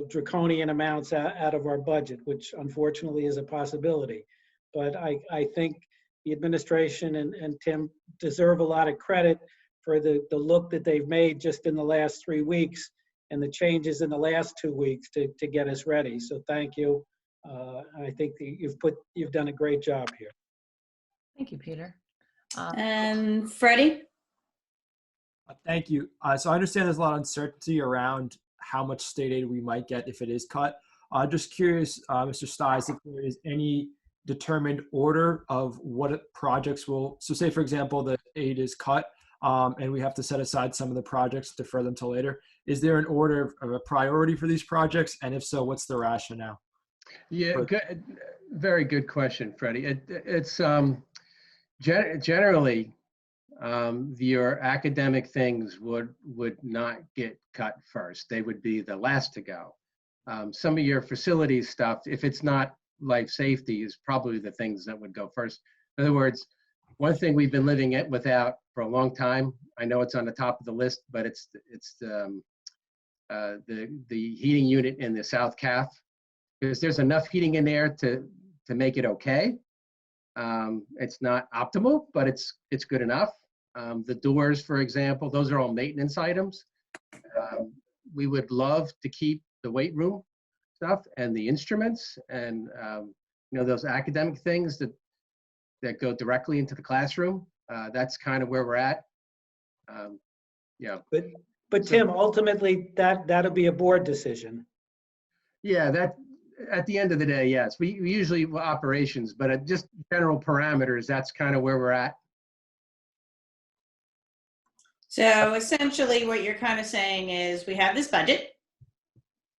S3: draconian amounts out of our budget, which unfortunately is a possibility. But I think the administration and Tim deserve a lot of credit for the look that they've made just in the last 3 weeks and the changes in the last 2 weeks to get us ready. So thank you. I think you've done a great job here.
S2: Thank you, Peter.
S1: And Freddie?
S11: Thank you. So I understand there's a lot of uncertainty around how much state aid we might get if it is cut. Just curious, Mr. Stiles, if there is any determined order of what projects will, so say for example, the aid is cut and we have to set aside some of the projects, defer them till later. Is there an order of a priority for these projects? And if so, what's the rationale?
S6: Yeah, good, very good question, Freddie. It's generally your academic things would not get cut first. They would be the last to go. Some of your facilities stuff, if it's not life safety, is probably the things that would go first. In other words, one thing we've been living without for a long time, I know it's on the top of the list, but it's the heating unit in the South Calf, because there's enough heating in there to make it okay. It's not optimal, but it's good enough. The doors, for example, those are all maintenance items. We would love to keep the weight room stuff and the instruments and those academic things that go directly into the classroom. That's kind of where we're at. Yeah.
S3: But Tim, ultimately that'll be a board decision.
S6: Yeah, that at the end of the day, yes. We usually operations, but at just general parameters, that's kind of where we're at.
S1: So essentially what you're kind of saying is we have this budget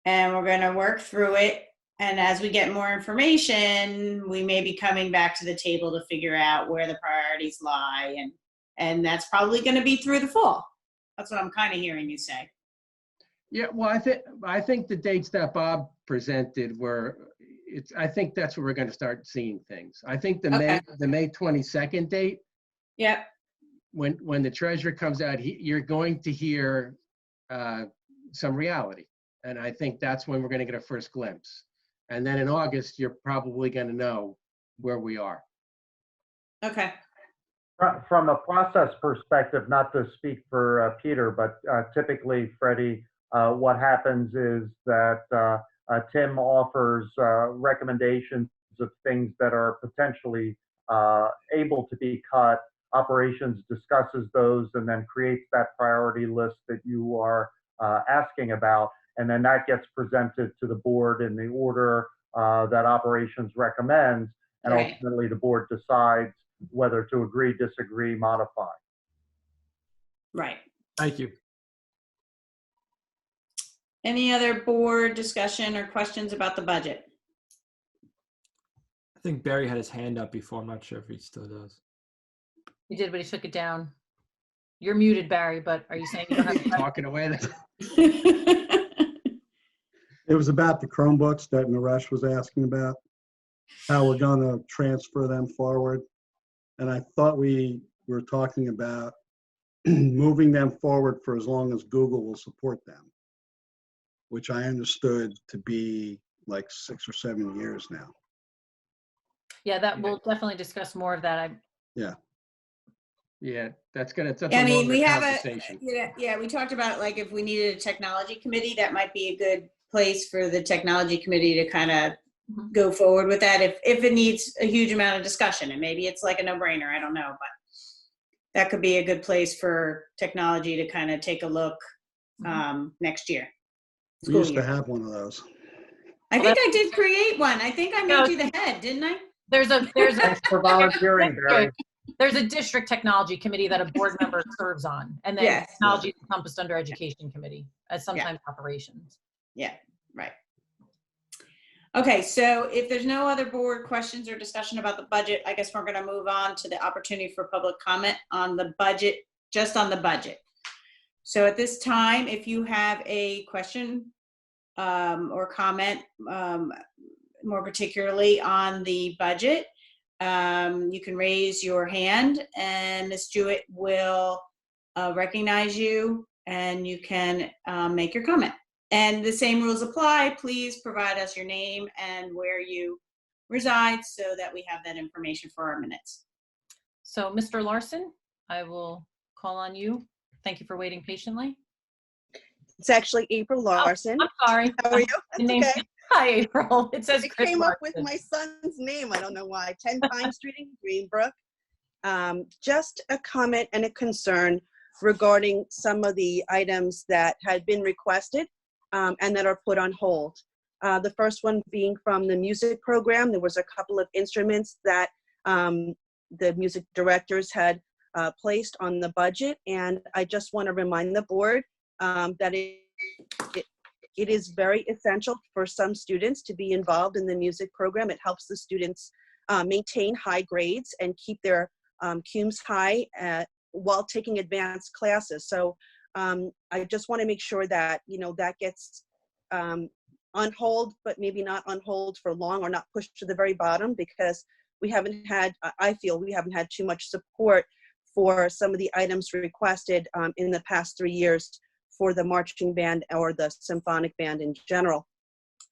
S1: and we're going to work through it. And as we get more information, we may be coming back to the table to figure out where the priorities lie. And that's probably going to be through the fall. That's what I'm kind of hearing you say.
S6: Yeah, well, I think the dates that Bob presented I think that's where we're going to start seeing things. I think the
S1: Okay.
S6: May 22nd date,
S1: Yep.
S6: when the treasurer comes out, you're going to hear some reality. And I think that's when we're going to get a first glimpse. And then in August, you're probably going to know where we are.
S1: Okay.
S9: From a process perspective, not to speak for Peter, but typically, Freddie, what happens is that Tim offers recommendations of things that are potentially able to be cut. Operations discusses those and then creates that priority list that you are asking about. And then that gets presented to the board in the order that operations recommends. And
S1: Right.
S9: ultimately, the board decides whether to agree, disagree, modify.
S1: Right.
S11: Thank you.
S1: Any other board discussion or questions about the budget?
S11: I think Barry had his hand up before. I'm not sure if he still does.
S2: He did, but he took it down. You're muted, Barry, but are you saying you don't have a
S6: Talking away.
S4: It was about the Chromebooks that Naresh was asking about, how we're going to transfer them forward. And I thought we were talking about moving them forward for as long as Google will support them, which I understood to be like 6 or 7 years now.
S2: Yeah, that we'll definitely discuss more of that.
S6: Yeah, that's a
S1: I mean,
S6: longer
S1: we have
S6: conversation.
S1: we talked about like if we needed a technology committee, that might be a good place for the technology committee to kind of go forward with that if it needs a huge amount of discussion, and maybe it's like a no-brainer, I don't know, but that could be a good place for technology to kind of take a look next year.
S4: We used to have one of those.
S1: I think I did create one. I think I made you the head, didn't I?
S2: There's a
S9: Thanks for volunteering, Barry.
S2: there's a district technology committee that a board member serves on, and then
S1: Yes.
S2: technology is encompassed under education committee, as sometimes operations.
S1: Yeah, right. Okay, so if there's no other board questions or discussion about the budget, I guess we're going to move on to the opportunity for public comment on the budget, just on the budget. So at this time, if you have a question or comment, more particularly on the budget, you can raise your hand and Ms. Jewett will recognize you and you can make your comment. And the same rules apply. Please provide us your name and where you reside so that we have that information for our minutes.
S2: So Mr. Larson, I will call on you. Thank you for waiting patiently.
S12: It's actually April Larson.
S2: Oh, I'm sorry.
S12: How are you?
S2: The
S12: That's okay.
S2: Hi, April. It says
S12: I
S2: Chris
S12: came up with
S2: Larson.
S12: my son's name. I don't know why. 10 Pine Street in Greenbrook. Just a comment and a concern regarding some of the items that had been requested and that are put on hold. The first one being from the music program. There was a couple of instruments that the music directors had placed on the budget, and I just want to remind the board that it is very essential for some students to be involved in the music program. It helps the students maintain high grades and keep their CUMES high while taking advanced classes. So I just want to make sure that, that gets on hold, but maybe not on hold for long or not pushed to the very bottom, because we haven't had, I feel we haven't had too much support for some of the items requested in the past 3 years for the marching band or the symphonic band in general.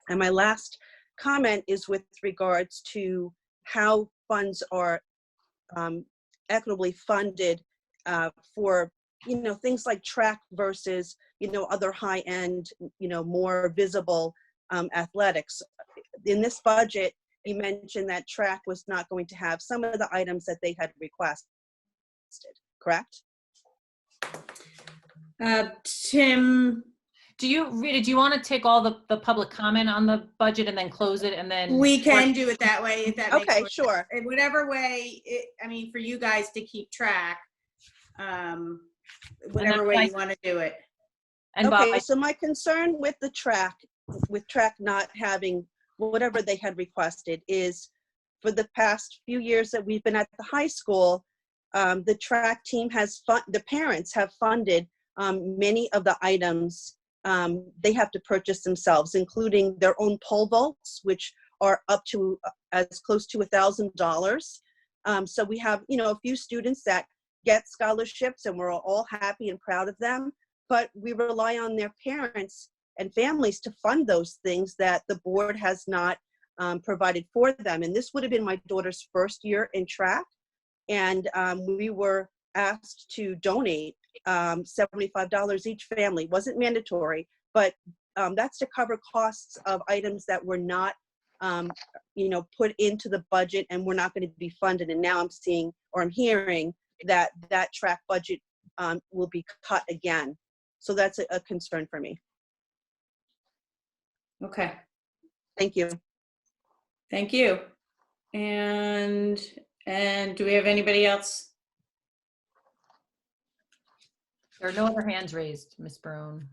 S12: And my last comment is with regards to how funds are equitably funded for, things like track versus, other high-end, more visible athletics. In this budget, you mentioned that track was not going to have some of the items that they had requested, correct?
S1: Tim,
S2: Rita, do you want to take all the public comment on the budget and then close it, and then
S1: we can do it that way if that makes
S12: Okay,
S1: more
S12: sure.
S1: sense. In whatever way, for you guys to keep track, whatever way you want to do it.
S2: And
S12: Okay,
S2: Bob,
S12: so my concern with the track, not having whatever they had requested, is for the past few years that we've been at the high school, the track team has the parents have funded many of the items they have to purchase themselves, including their own pole vaults, which are up to as close to $1,000. So we have, a few students that get scholarships, and we're all happy and proud of them, but we rely on their parents and families to fund those things that the board has not provided for them. And this would have been my daughter's first year in track, and we were asked to donate $75 each family. It wasn't mandatory, but that's to cover costs of items that were not put into the budget and were not going to be funded. And now I'm hearing that track budget will be cut again. So that's a concern for me.
S1: Okay,
S12: Thank you.
S1: thank you. And do we have anybody else?
S2: There are no other hands raised, Ms. Brown.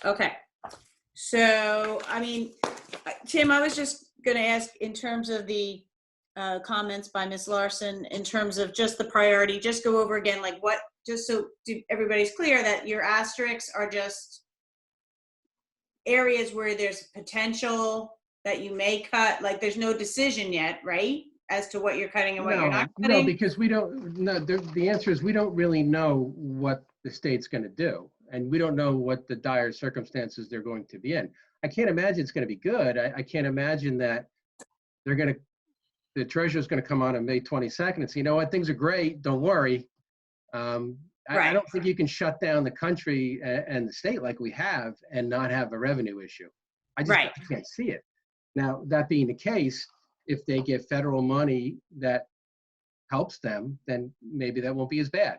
S1: Okay, so, I mean, Tim, I was just gonna ask in terms of the comments by Ms. Larson, in terms of just the priority, just go over again, like what, just so everybody's clear that your asterisks are just areas where there's potential that you may cut, like there's no decision yet, right? As to what you're cutting and what you're not cutting?
S6: No, because we don't, no, the answer is we don't really know what the state's going to do. And we don't know what the dire circumstances they're going to be in. I can't imagine it's going to be good. I can't imagine that the treasurer's going to come on May 22nd and say, you know what, things are great, don't worry. I don't think you can shut down the country and the state like we have and not have a revenue issue. I can't see it. Now, that being the case, if they get federal money that helps them, then maybe that won't be as bad.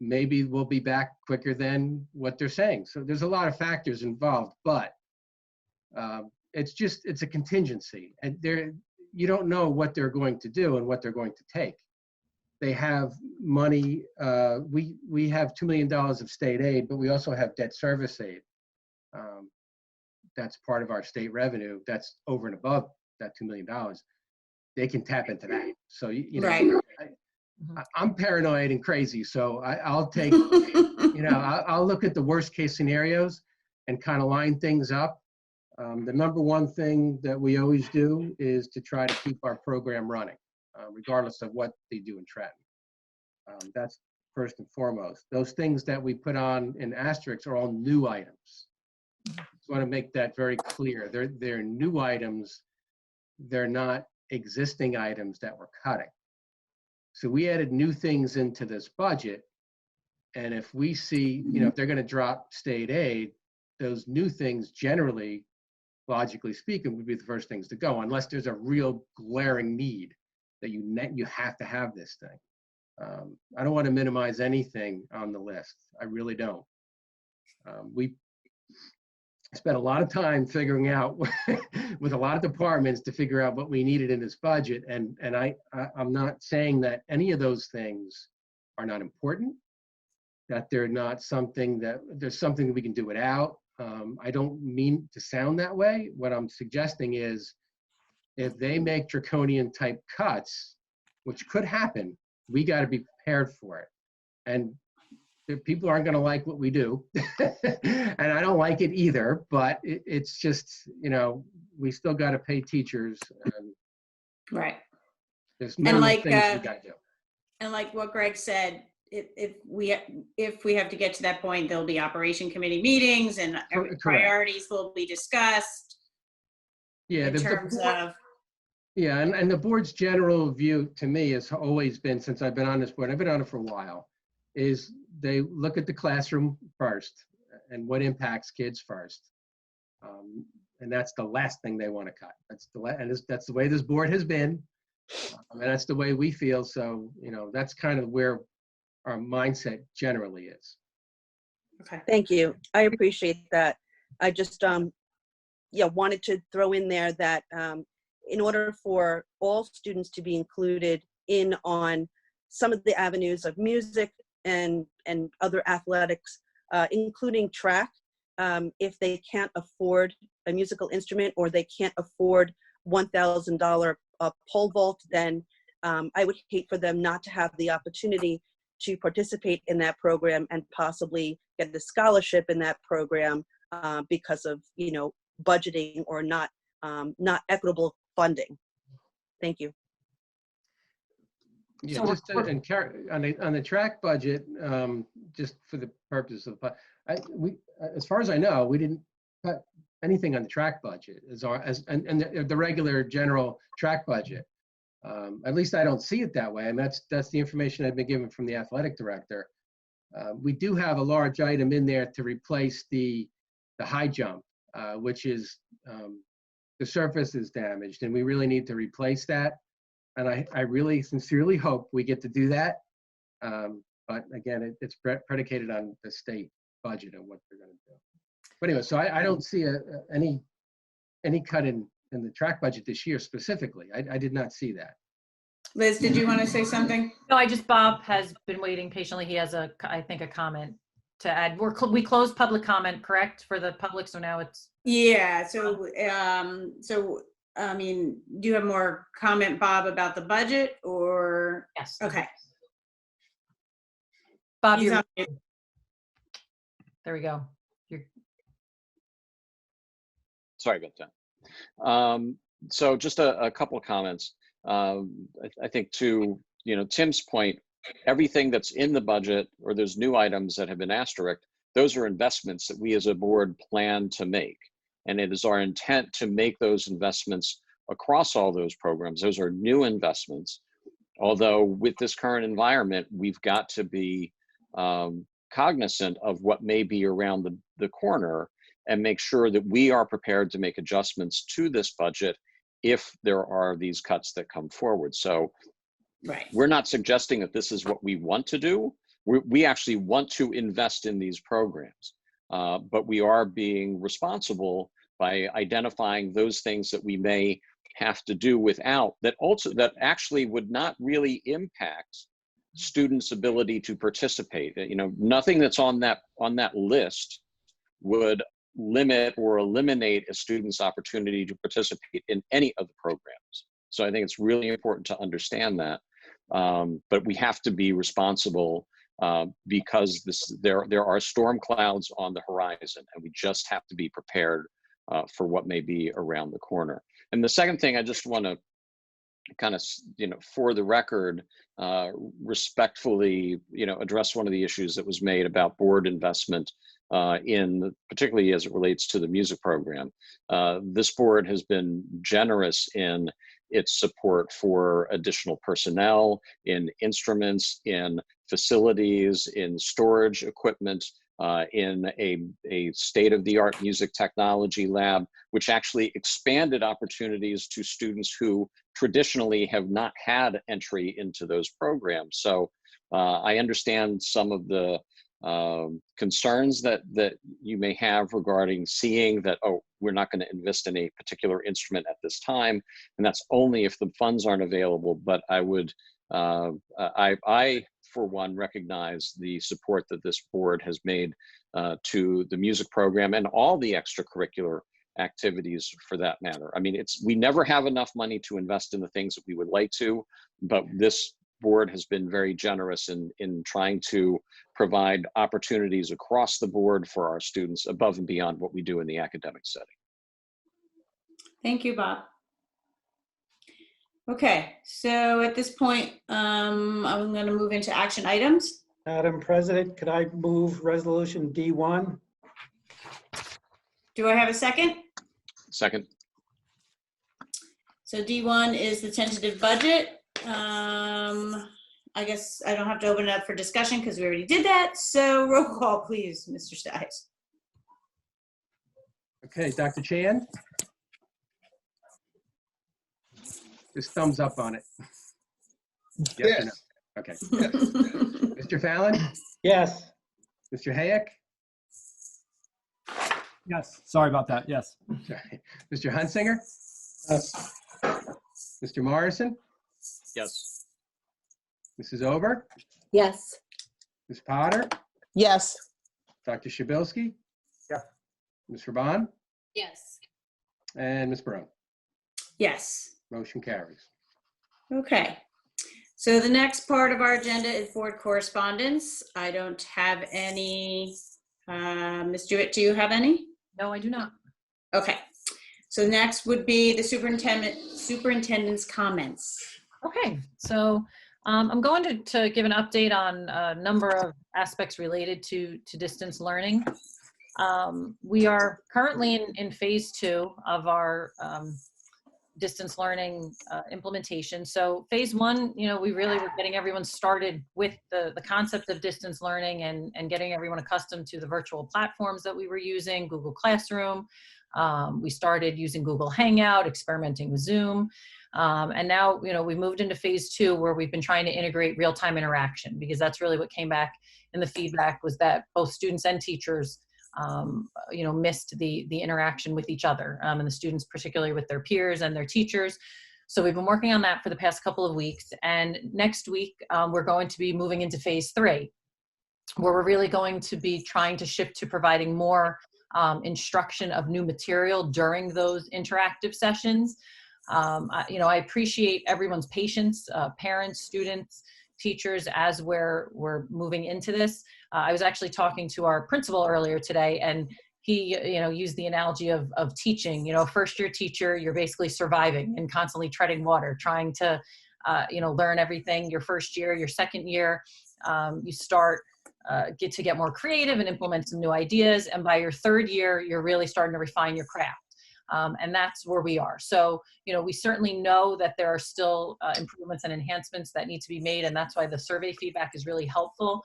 S6: Maybe we'll be back quicker than what they're saying. So there's a lot of factors involved, but it's a contingency. And you don't know what they're going to do and what they're going to take. They have money, we have $2 million of state aid, but we also have debt service aid. That's part of our state revenue. That's over and above that $2 million. They can tap into that. So, I'm paranoid and crazy. So I'll take, I'll look at the worst case scenarios and kind of line things up. The number one thing that we always do is to try to keep our program running, regardless of what they do in Trenton. That's first and foremost. Those things that we put on in asterisks are all new items. I want to make that very clear. They're new items. They're not existing items that we're cutting. So we added new things into this budget. And if we see, if they're going to drop state aid, those new things generally, logically speaking, would be the first things to go, unless there's a real glaring need that you have to have this thing. I don't want to minimize anything on the list. I really don't. We spent a lot of time figuring out with a lot of departments to figure out what we needed in this budget. And I'm not saying that any of those things are not important, that they're not something that there's something that we can do without. I don't mean to sound that way. What I'm suggesting is if they make draconian type cuts, which could happen, we got to be prepared for it. And people aren't going to like what we do. And I don't like it either, but it's just, we still got to pay teachers.
S1: Right.
S6: There's many things we got to do.
S1: And like what Greg said, if we have to get to that point, there'll be operation committee meetings and priorities will be discussed.
S6: Yeah,
S1: in terms of.
S6: Yeah, and the board's general view to me has always been, since I've been on this board, I've been on it for a while, is they look at the classroom first and what impacts kids first. And that's the last thing they want to cut. That's the way this board has been. And that's the way we feel. So, that's kind of where our mindset generally is.
S12: Okay. Thank you. I appreciate that. I just, wanted to throw in there that in order for all students to be included in on some of the avenues of music and other athletics, including track, if they can't afford a musical instrument or they can't afford $1,000 pole vault, then I would hate for them not to have the opportunity to participate in that program and possibly get the scholarship in that program because of, you know, budgeting or not equitable funding. Thank you.
S6: Yeah,
S2: So
S6: just to, on the track budget, just for the purpose of as far as I know, we didn't cut anything on the track budget and the regular general track budget. At least I don't see it that way, and that's the information I've been given from the athletic director. We do have a large item in there to replace the high jump, which is the surface is damaged, and we really need to replace that. And I really sincerely hope we get to do that. But again, it's predicated on the state budget and what they're going to do. But anyway, so I don't see any cut in the track budget this year specifically. I did not see that.
S1: Liz, did you want to say something?
S2: No, Bob has been waiting patiently. He has I think a comment to add. We closed public comment, correct, for the public, so now it's.
S1: Yeah, so I mean, do you have more comment, Bob, about the budget or?
S2: Yes.
S1: Okay.
S2: Bob,
S1: He's
S2: you're,
S1: on mute.
S2: there we go.
S8: Sorry about that. So just a couple of comments. I think to, you know, Tim's point, everything that's in the budget or those new items that have been asterisked, those are investments that we as a board plan to make. And it is our intent to make those investments across all those programs. Those are new investments. Although with this current environment, we've got to be cognizant of what may be around the corner and make sure that we are prepared to make adjustments to this budget if there are these cuts that come forward. So
S1: Right.
S8: we're not suggesting that this is what we want to do. We actually want to invest in these programs, but we are being responsible by identifying those things that we may have to do without, that actually would not really impact students' ability to participate. You know, nothing that's on that list would limit or eliminate a student's opportunity to participate in any of the programs. So I think it's really important to understand that. But we have to be responsible because there are storm clouds on the horizon, and we just have to be prepared for what may be around the corner. And the second thing I just want to kind of, you know, for the record, respectfully, you know, address one of the issues that was made about board investment particularly as it relates to the music program. This board has been generous in its support for additional personnel, in instruments, in facilities, in storage equipment, in a state-of-the-art music technology lab, which actually expanded opportunities to students who traditionally have not had entry into those programs. So I understand some of the concerns that you may have regarding seeing that, oh, we're not going to invest in a particular instrument at this time, and that's only if the funds aren't available. But I would, I for one, recognize the support that this board has made to the music program and all the extracurricular activities for that matter. I mean, we never have enough money to invest in the things that we would like to, but this board has been very generous in trying to provide opportunities across the board for our students above and beyond what we do in the academic setting.
S1: Thank you, Bob. Okay, so at this point, I'm going to move into action items.
S3: Madam President, could I move resolution D1?
S1: Do I have a second?
S8: Second.
S1: So D1 is the tentative budget. I guess I don't have to open it up for discussion because we already did that. So roll call, please, Mr. Stiles.
S6: Okay, Dr. Chan? Just thumbs up on it. Yes. Or no? Okay.
S10: Yes.
S6: Mr. Fallon?
S3: Yes.
S6: Mr. Hayek?
S11: Yes, sorry about that. Yes.
S6: Sorry. Mr. Hunsinger?
S3: Yes.
S6: Mr. Morrison?
S8: Yes.
S6: Mrs. Ober?
S13: Yes.
S6: Ms. Potter?
S13: Yes.
S6: Dr. Shabilsky?
S9: Yes.
S6: Ms. Raban?
S5: Yes.
S6: And Ms. Barone?
S1: Yes.
S6: Motion carries.
S1: Okay. So the next part of our agenda is board correspondence. I don't have any. Ms. Jewett, do you have any?
S2: No, I do not.
S1: Okay. So next would be the superintendent's comments.
S2: Okay, so I'm going to give an update on a number of aspects related to distance learning. We are currently in phase 2 of our distance learning implementation. So phase 1, we really were getting everyone started with the concept of distance learning and getting everyone accustomed to the virtual platforms that we were using, Google Classroom. We started using Google Hangout, experimenting with Zoom. And now, we moved into phase 2 where we've been trying to integrate real-time interaction, because that's really what came back in the feedback, was that both students and teachers missed the interaction with each other, and the students particularly with their peers and their teachers. So we've been working on that for the past couple of weeks. And next week, we're going to be moving into phase 3, where we're really going to be trying to shift to providing more instruction of new material during those interactive sessions. I appreciate everyone's patience, parents, students, teachers, as we're moving into this. I was actually talking to our principal earlier today, and he, used the analogy of teaching. First year teacher, you're basically surviving and constantly treading water, trying to, learn everything. Your first year, your second year, you start get more creative and implement some new ideas. And by your third year, you're really starting to refine your craft. And that's where we are. So, we certainly know that there are still improvements and enhancements that need to be made. And that's why the survey feedback is really helpful.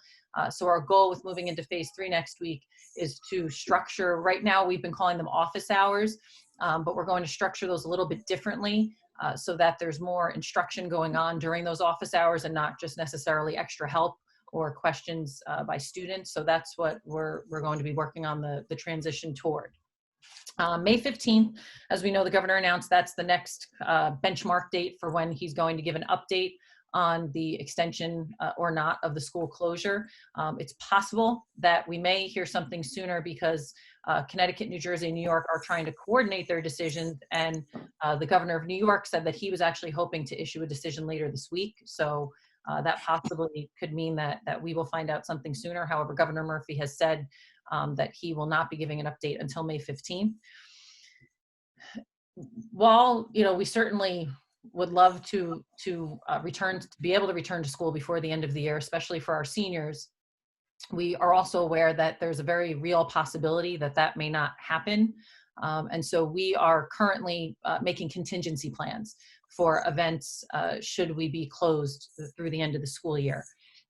S2: So our goal with moving into phase 3 next week is to structure, right now we've been calling them office hours, but we're going to structure those a little bit differently so that there's more instruction going on during those office hours and not just necessarily extra help or questions by students. So that's what we're going to be working on the transition toward. May 15th, as we know, the governor announced that's the next benchmark date for when he's going to give an update on the extension or not of the school closure. It's possible that we may hear something sooner because Connecticut, New Jersey, and New York are trying to coordinate their decisions, and the governor of New York said that he was actually hoping to issue a decision later this week. So that possibly could mean that we will find out something sooner. However, Governor Murphy has said that he will not be giving an update until May 15th. While, we certainly would love to be able to return to school before the end of the year, especially for our seniors, we are also aware that there's a very real possibility that may not happen. And so we are currently making contingency plans for events should we be closed through the end of the school year.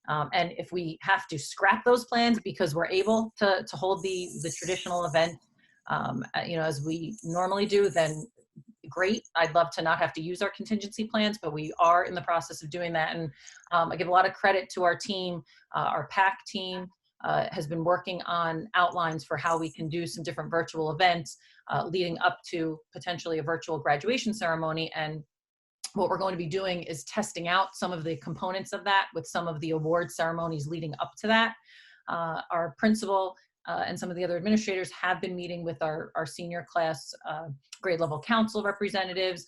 S2: And if we have to scrap those plans because we're able to hold the traditional event, as we normally do, then great. I'd love to not have to use our contingency plans, but we are in the process of doing that. And I give a lot of credit to our team. Our PAC team has been working on outlines for how we can do some different virtual events leading up to potentially a virtual graduation ceremony. And what we're going to be doing is testing out some of the components of that with some of the award ceremonies leading up to that. Our principal and some of the other administrators have been meeting with our senior class grade level council representatives,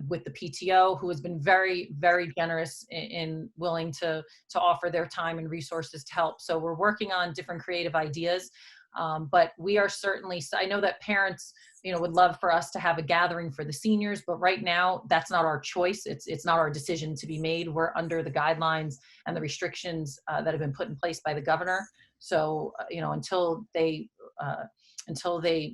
S2: with the PTO, who has been very, very generous in willing to offer their time and resources to help. So we're working on different creative ideas, but we are certainly, I know that parents, would love for us to have a gathering for the seniors, but right now that's not our choice. It's not our decision to be made. We're under the guidelines and the restrictions that have been put in place by the governor. So, until they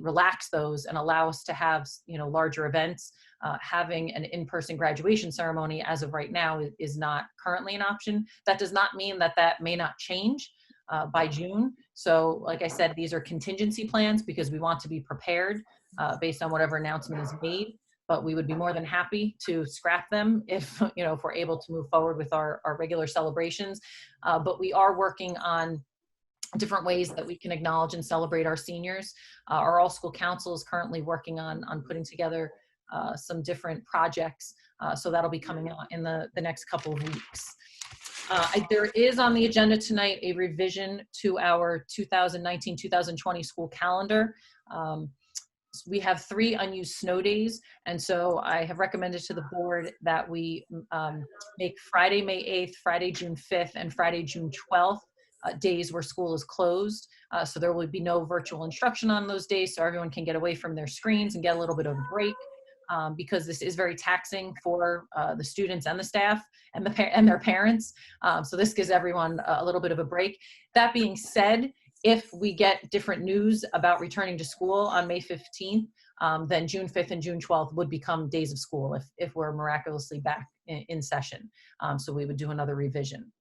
S2: relax those and allow us to have, larger events, having an in-person graduation ceremony as of right now is not currently an option. That does not mean that may not change by June. So like I said, these are contingency plans because we want to be prepared based on whatever announcement is made, but we would be more than happy to scrap them if, if we're able to move forward with our regular celebrations. But we are working on different ways that we can acknowledge and celebrate our seniors. Our all school council is currently working on putting together some different projects. So that'll be coming out in the next couple of weeks. There is on the agenda tonight a revision to our 2019-2020 school calendar. we have 3 unused snow days. And so I have recommended to the board that we make Friday, May 8th, Friday, June 5th, and Friday, June 12th days where school is closed. So there will be no virtual instruction on those days, so everyone can get away from their screens and get a little bit of a break, because this is very taxing for the students and the staff and their parents. So this gives everyone a little bit of a break. That being said, if we get different news about returning to school on May 15th, then June 5th and June 12th would become days of school if we're miraculously back in session. So we would do another revision.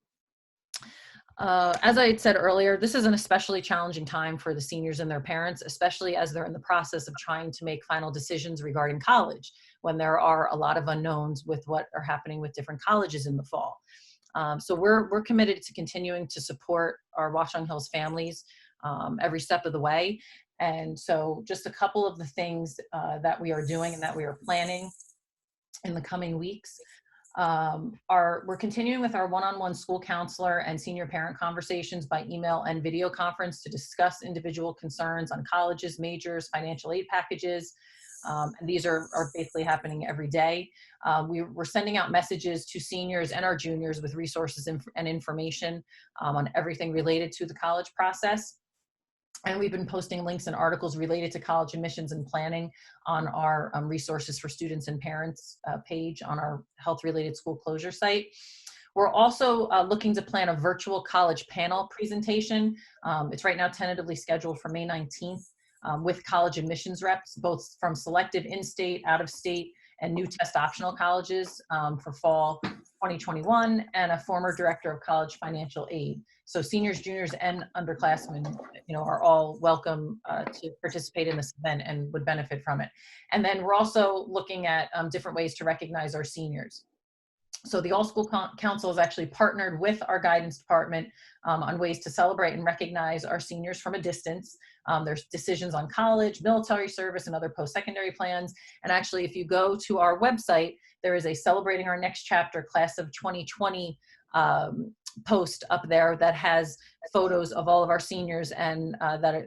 S2: As I had said earlier, this is an especially challenging time for the seniors and their parents, especially as they're in the process of trying to make final decisions regarding college, when there are a lot of unknowns with what are happening with different colleges in the fall. So we're committed to continuing to support our Watchung Hills families every step of the way. And so just a couple of the things that we are doing and that we are planning in the coming weeks. We're continuing with our one-on-one school counselor and senior parent conversations by email and video conference to discuss individual concerns on colleges, majors, financial aid packages. And these are basically happening every day. We're sending out messages to seniors and our juniors with resources and information on everything related to the college process. And we've been posting links and articles related to college admissions and planning on our resources for students and parents page on our health-related school closure site. We're also looking to plan a virtual college panel presentation. It's right now tentatively scheduled for May 19th with college admissions reps, both from selected in-state, out-of-state, and new test optional colleges for fall 2021, and a former director of college financial aid. So seniors, juniors, and underclassmen, are all welcome to participate in this event and would benefit from it. And then we're also looking at different ways to recognize our seniors. So the All School Council has actually partnered with our guidance department on ways to celebrate and recognize our seniors from a distance. There's decisions on college, military service, and other post-secondary plans. And actually, if you go to our website, there is a Celebrating Our Next Chapter Class of 2020 post up there that has photos of all of our seniors, and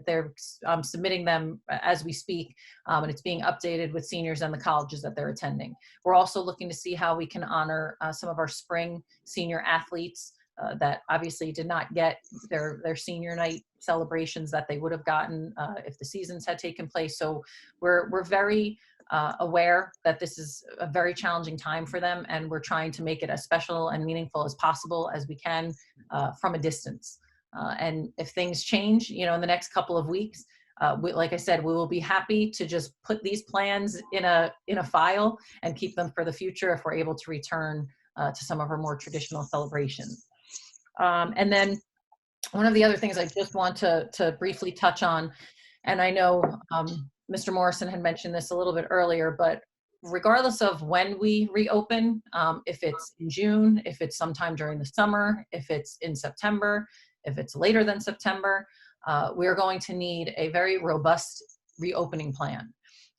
S2: they're submitting them as we speak, and it's being updated with seniors and the colleges that they're attending. We're also looking to see how we can honor some of our spring senior athletes that obviously did not get their senior night celebrations that they would have gotten if the seasons had taken place. So we're very aware that this is a very challenging time for them, and we're trying to make it as special and meaningful as possible as we can from a distance. And if things change, in the next couple of weeks, like I said, we will be happy to just put these plans in a file and keep them for the future if we're able to return to some of our more traditional celebrations. And then one of the other things I just want to briefly touch on, and I know Mr. Morrison had mentioned this a little bit earlier, but regardless of when we reopen, if it's in June, if it's sometime during the summer, if it's in September, if it's later than September, we're going to need a very robust reopening plan.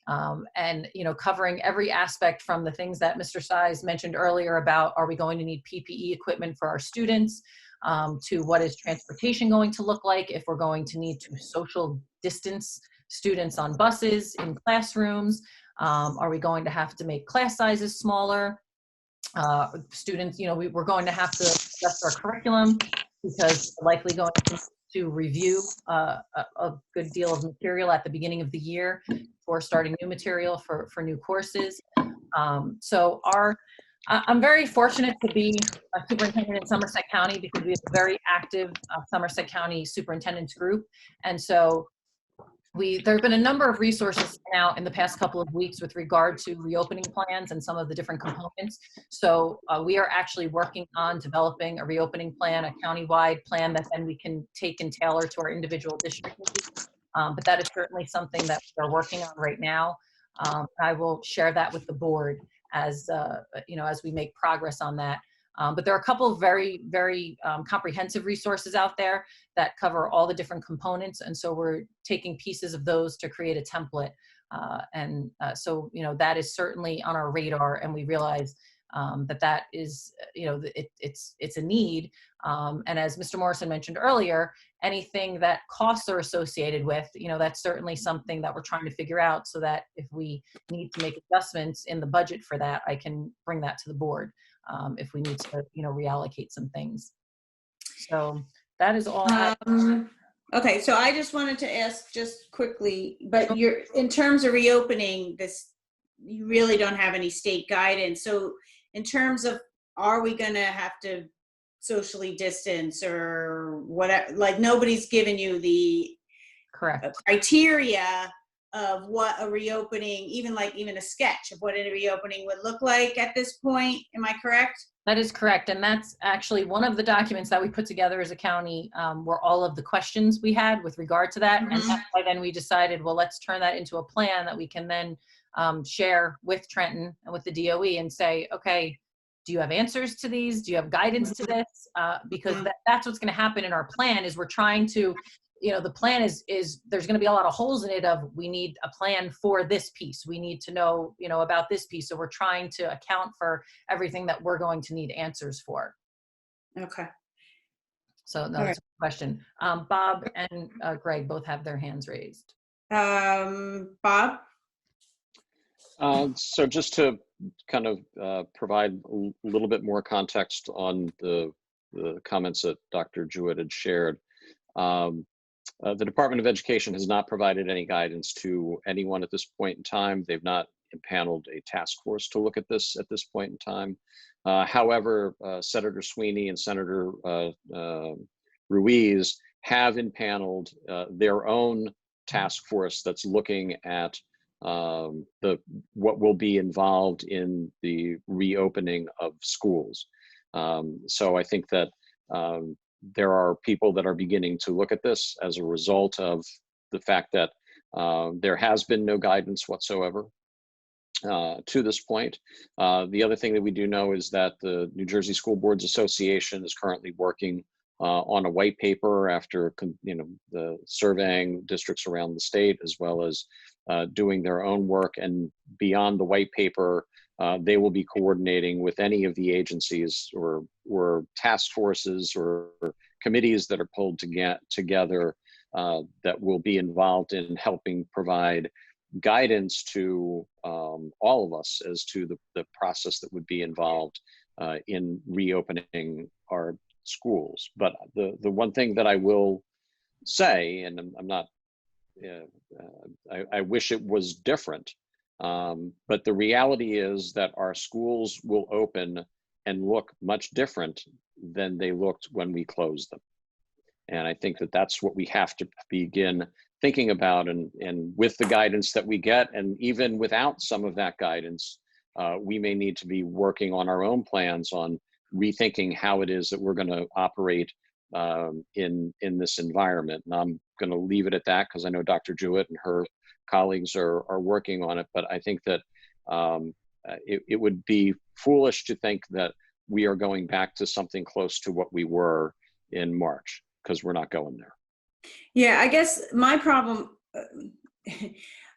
S2: And covering every aspect from the things that Mr. Size mentioned earlier about, are we going to need PPE equipment for our students, to what is transportation going to look like, if we're going to need to social distance students on buses, in classrooms, are we going to have to make class sizes smaller? Students, we're going to have to adjust our curriculum because we're likely going to review a good deal of material at the beginning of the year before starting new material for new courses. So I'm very fortunate to be a superintendent in Somerset County because we have a very active Somerset County superintendent's group. And so there have been a number of resources now in the past couple of weeks with regard to reopening plans and some of the different components. So we are actually working on developing a reopening plan, a countywide plan that then we can take and tailor to our individual district needs. But that is certainly something that we're working on right now. I will share that with the board as we make progress on that. But there are a couple of very, very comprehensive resources out there that cover all the different components. And so we're taking pieces of those to create a template. So that is certainly on our radar. And we realize that is, it's a need. And as Mr. Morrison mentioned earlier, anything that costs are associated with, that's certainly something that we're trying to figure out, so that if we need to make adjustments in the budget for that, I can bring that to the board if we need to, reallocate some things. So that is all.
S1: Okay, so I just wanted to ask just quickly, but in terms of reopening this, you really don't have any state guidance. So in terms of, are we going to have to socially distance or whatever? Like, nobody's given you the
S2: correct
S1: criteria of what a reopening, even a sketch of what a reopening would look like at this point. Am I correct?
S2: That is correct. And that's actually one of the documents that we put together as a county, were all of the questions we had with regard to that. And that's why then we decided, well, let's turn that into a plan that we can then share with Trenton and with the DOE and say, okay, do you have answers to these? Do you have guidance to this? Because that's what's going to happen in our plan. Is we're trying to, the plan is there's going to be a lot of holes in it of, we need a plan for this piece. We need to know, about this piece. So we're trying to account for everything that we're going to need answers for.
S1: Okay.
S2: So no, that's a good question. Bob and Greg both have their hands raised.
S1: Bob?
S8: So just to kind of provide a little bit more context on the comments that Dr. Jewett had shared. The Department of Education has not provided any guidance to anyone at this point in time. They've not impaneled a task force to look at this point in time. However, Senator Sweeney and Senator Ruiz have impaneled their own task force that's looking at what will be involved in the reopening of schools. So I think that there are people that are beginning to look at this as a result of the fact that there has been no guidance whatsoever to this point. The other thing that we do know is that the New Jersey School Boards Association is currently working on a white paper after the surveying districts around the state, as well as doing their own work. And beyond the white paper, they will be coordinating with any of the agencies or task forces or committees that are pulled together that will be involved in helping provide guidance to all of us as to the process that would be involved in reopening our schools. But the one thing that I will say, and I'm not, I wish it was different, but the reality is that our schools will open and look much different than they looked when we closed them. And I think that that's what we have to begin thinking about, and with the guidance that we get, and even without some of that guidance, we may need to be working on our own plans on rethinking how it is that we're going to operate in this environment. And I'm going to leave it at that because I know Dr. Jewett and her colleagues are working on it, but I think that it would be foolish to think that we are going back to something close to what we were in March, because we're not going there.
S1: Yeah, I guess my problem,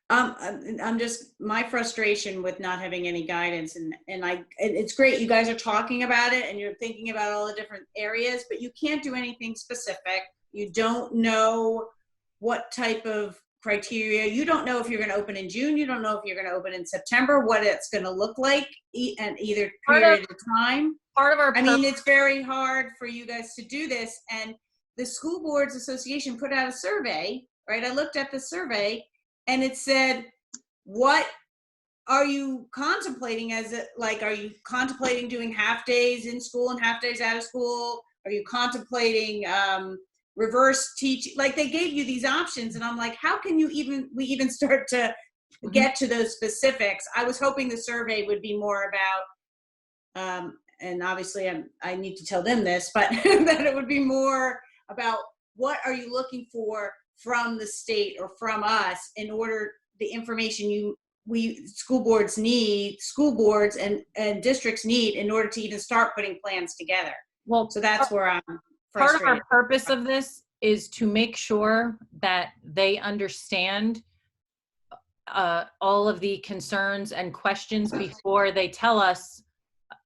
S1: I'm just, my frustration with not having any guidance, and it's great you guys are talking about it and you're thinking about all the different areas, but you can't do anything specific. You don't know what type of criteria. You don't know if you're going to open in June. You don't know if you're going to open in September, what it's going to look like in either period of time.
S2: Part of our,
S1: I mean, it's very hard for you guys to do this. And the School Boards Association put out a survey, right? I looked at the survey and it said, what are you contemplating are you contemplating doing half days in school and half days out of school? Are you contemplating reverse teaching? Like, they gave you these options and I'm like, how can we even start to get to those specifics? I was hoping the survey would be more about, and obviously I need to tell them this, but that it would be more about what are you looking for from the state or from us in order, the information school boards and districts need in order to even start putting plans together.
S2: Well,
S1: so that's where I'm
S2: frustrated. Part of
S1: frustrated.
S2: our purpose of this is to make sure that they understand all of the concerns and questions before they tell us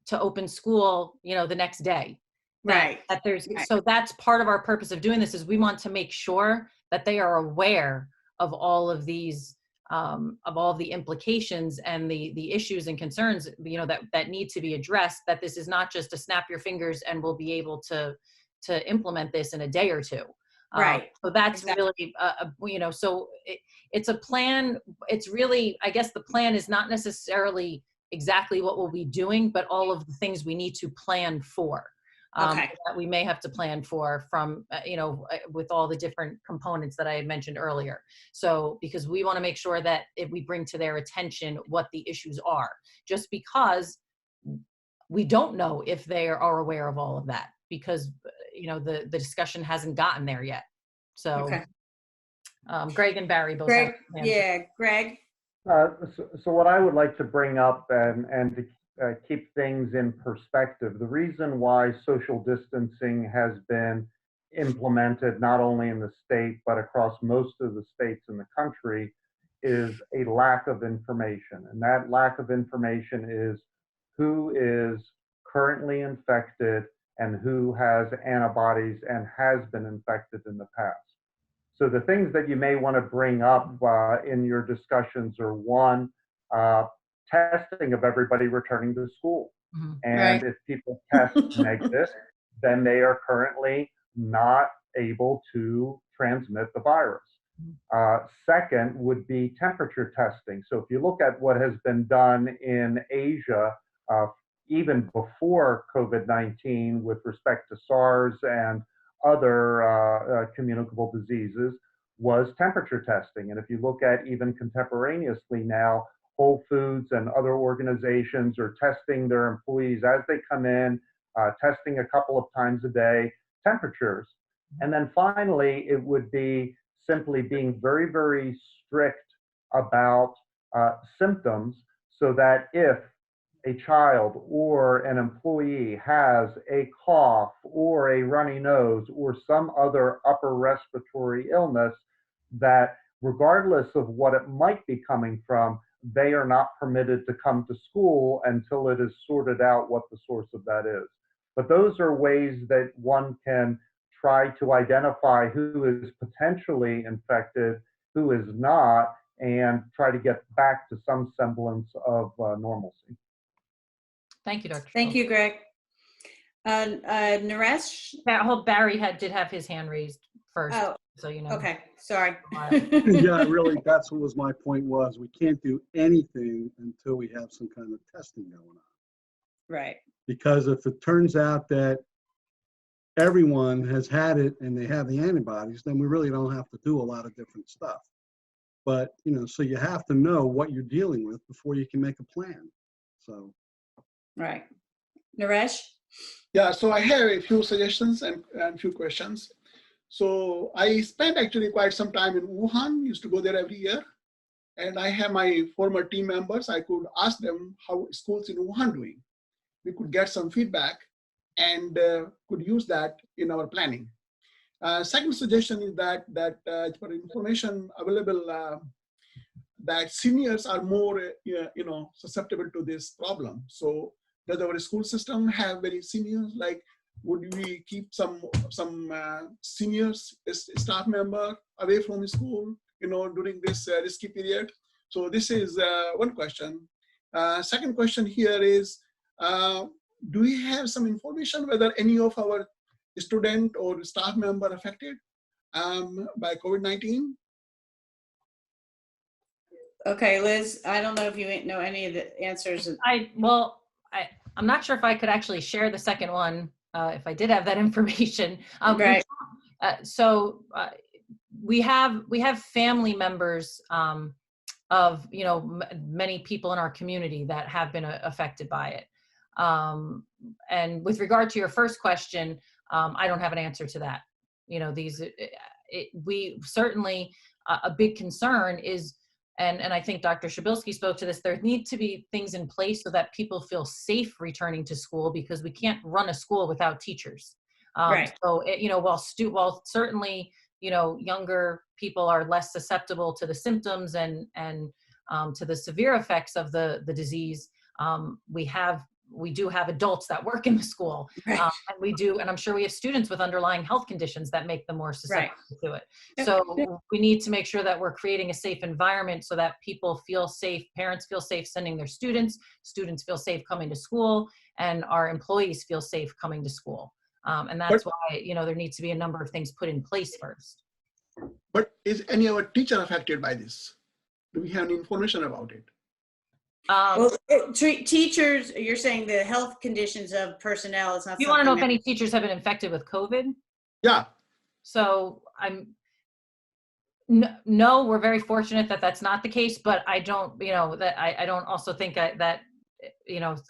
S2: to open school, the next day.
S1: Right.
S2: That there's,
S1: Right.
S2: so that's part of our purpose of doing this, is we want to make sure that they are aware of all of these, of all the implications and the issues and concerns, that need to be addressed, that this is not just a snap your fingers and we'll be able to implement this in a day or two.
S1: Right.
S2: So that's
S1: Exactly.
S2: really, so it's a plan. It's really, I guess the plan is not necessarily exactly what we'll be doing, but all of the things we need to plan for.
S1: Okay.
S2: That we may have to plan for from, with all the different components that I had mentioned earlier. So, because we want to make sure that if we bring to their attention what the issues are, just because we don't know if they are aware of all of that, because, the discussion hasn't gotten there yet. So,
S1: Okay.
S2: Greg and Barry both.
S1: Greg,
S2: have hands.
S1: yeah, Greg.
S9: So what I would like to bring up and to keep things in perspective, the reason why social distancing has been implemented not only in the state but across most of the states in the country is a lack of information. And that lack of information is who is currently infected and who has antibodies and has been infected in the past. So the things that you may want to bring up in your discussions are, one, testing of everybody returning to school.
S2: Mhm.
S9: And
S1: Right.
S9: if people test negative, then they are currently not able to transmit the virus. Second would be temperature testing. So if you look at what has been done in Asia, even before COVID-19 with respect to SARS and other communicable diseases, was temperature testing. And if you look at even contemporaneously now, Whole Foods and other organizations are testing their employees as they come in, testing a couple of times a day, temperatures. And then finally, it would be simply being very, very strict about symptoms, so that if a child or an employee has a cough or a runny nose or some other upper respiratory illness, that regardless of what it might be coming from, they are not permitted to come to school until it is sorted out what the source of that is. But those are ways that one can try to identify who is potentially infected, who is not, and try to get back to some semblance of normalcy.
S2: Thank you, Dr.
S1: Thank you, Greg. Naresh?
S2: I hope Barry did have his hand raised first,
S1: Oh,
S2: so you know.
S1: okay, sorry.
S4: Yeah, really, that's what was my point was, we can't do anything until we have some kind of testing going on.
S1: Right.
S4: Because if it turns out that everyone has had it and they have the antibodies, then we really don't have to do a lot of different stuff. But, so you have to know what you're dealing with before you can make a plan. So.
S1: Right. Naresh?
S10: Yeah, so I have a few suggestions and a few questions. So I spent actually quite some time in Wuhan, used to go there every year. And I have my former team members, I could ask them how schools in Wuhan doing. We could get some feedback and could use that in our planning. Second suggestion is that for information available, that seniors are more susceptible to this problem. So does our school system have very seniors? Like, would we keep some seniors staff member away from the school, during this risky period? So this is one question. Second question here is, do we have some information whether any of our student or staff member affected by COVID-19?
S1: Okay, Liz, I don't know if you know any of the answers.
S2: I'm not sure if I could actually share the second one, if I did have that information.
S1: Right.
S2: We have family members of many people in our community that have been affected by it. And with regard to your first question, I don't have an answer to that. We certainly, a big concern is, and I think Dr. Shabilsky spoke to this, there need to be things in place so that people feel safe returning to school, because we can't run a school without teachers.
S1: Right.
S2: So, while certainly, younger people are less susceptible to the symptoms and to the severe effects of the disease, we have we do have adults that work in the school.
S1: Right.
S2: And I'm sure we have students with underlying health conditions that make them more susceptible to it.
S1: Yep.
S2: So we need to make sure that we're creating a safe environment so that people feel safe, parents feel safe sending their students feel safe coming to school, and our employees feel safe coming to school. And that's why, there needs to be a number of things put in place first.
S10: But is any of our teacher affected by this? Do we have any information about it?
S1: Well, teachers, you're saying the health conditions of personnel is not.
S2: You want to know if any teachers have been infected with COVID?
S10: Yeah.
S2: So no, we're very fortunate that that's not the case, but I don't, I don't also think that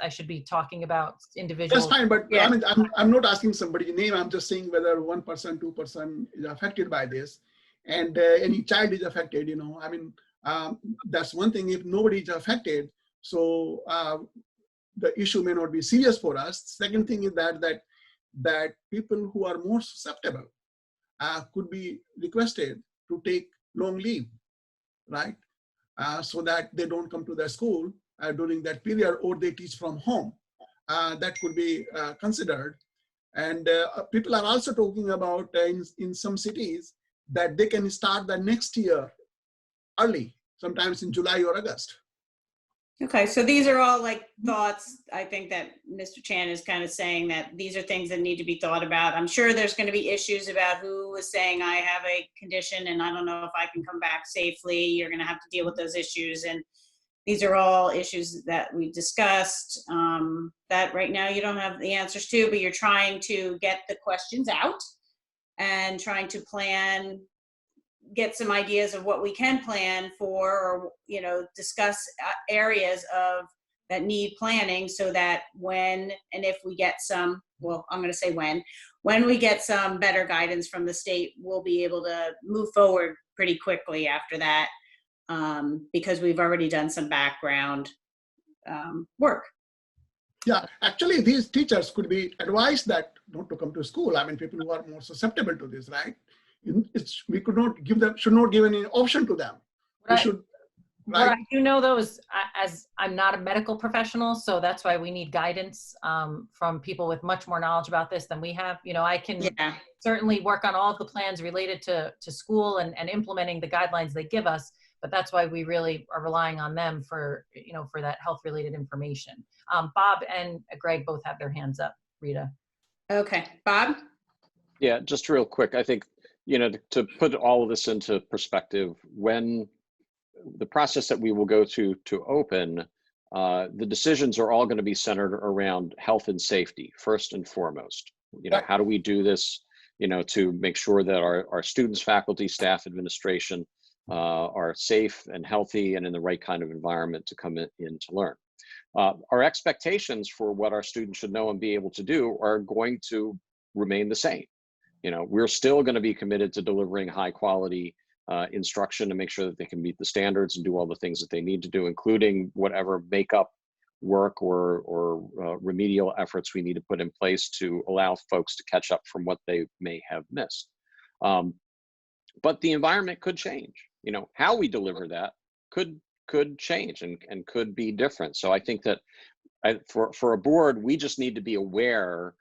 S2: I should be talking about individuals.
S10: That's fine, but
S1: Yeah.
S10: I mean, I'm not asking somebody's name. I'm just saying whether 1%, 2% is affected by this, and any child is affected. I mean, that's one thing. If nobody is affected, so the issue may not be serious for us. Second thing is that people who are more susceptible could be requested to take long leave, right? So that they don't come to their school during that period, or they teach from home. That could be considered. And people are also talking about in some cities that they can start the next year early, sometimes in July or August.
S1: Okay, so these are all like thoughts. I think that Mr. Chan is kind of saying that these are things that need to be thought about. I'm sure there's going to be issues about who is saying I have a condition and I don't know if I can come back safely. You're going to have to deal with those issues. And these are all issues that we discussed that right now you don't have the answers to, but you're trying to get the questions out and trying to get some ideas of what we can plan for, or discuss areas that need planning, so that when and if we get some, well, I'm going to say when we get some better guidance from the state, we'll be able to move forward pretty quickly after that, because we've already done some background work.
S10: Yeah, actually, these teachers could be advised that not to come to school. I mean, people who are more susceptible to this, right? We should not give any option to them. We should, right?
S2: What I do know though is, as I'm not a medical professional, so that's why we need guidance from people with much more knowledge about this than we have. I can certainly work on all of the plans related to school and implementing the guidelines they give us, but that's why we really are relying on them for that health related information. Bob and Greg both have their hands up. Rita.
S1: Okay, Bob?
S8: Yeah, just real quick. I think, to put all of this into perspective, when the process that we will go to open, the decisions are all going to be centered around health and safety, first and foremost. How do we do this, to make sure that our students, faculty, staff, administration are safe and healthy and in the right kind of environment to come in to learn. Our expectations for what our students should know and be able to do are going to remain the same. We're still going to be committed to delivering high quality instruction to make sure that they can meet the standards and do all the things that they need to do, including whatever makeup work or remedial efforts we need to put in place to allow folks to catch up from what they may have missed. But the environment could change. How we deliver that could change and could be different. So I think that for a board, we just need to be aware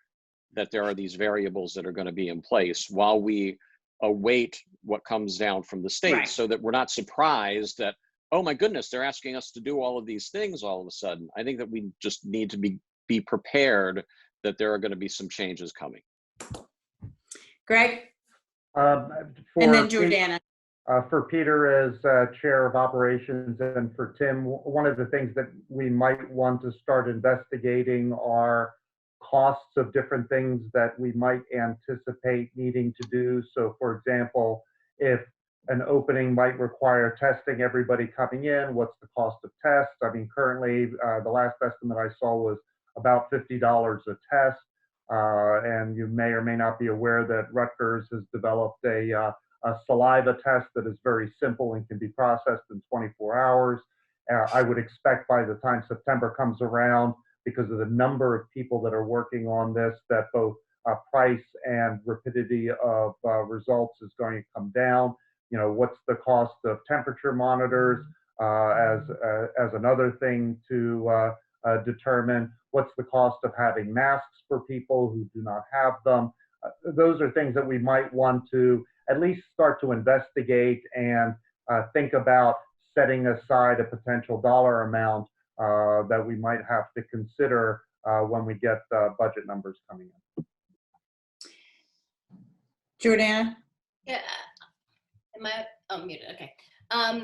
S8: that there are these variables that are going to be in place while we await what comes down from the state,
S1: Right.
S8: so that we're not surprised that, oh my goodness, they're asking us to do all of these things all of a sudden. I think that we just need to be prepared that there are going to be some changes coming.
S1: Greg?
S9: And
S1: then Jordana.
S9: For Peter as chair of operations, and for Tim, one of the things that we might want to start investigating are costs of different things that we might anticipate needing to do. So for example, if an opening might require testing everybody coming in, what's the cost of tests? I mean, currently, the last estimate I saw was about $50 a test. And you may or may not be aware that Rutgers has developed a saliva test that is very simple and can be processed in 24 hours. I would expect by the time September comes around, because of the number of people that are working on this, that both price and rapidity of results is going to come down. What's the cost of temperature monitors as another thing to determine? what's the cost of having masks for people who do not have them? Those are things that we might want to at least start to investigate and think about setting aside a potential dollar amount that we might have to consider when we get budget numbers coming in.
S1: Jordana?
S5: Yeah, am I unmuted? Okay.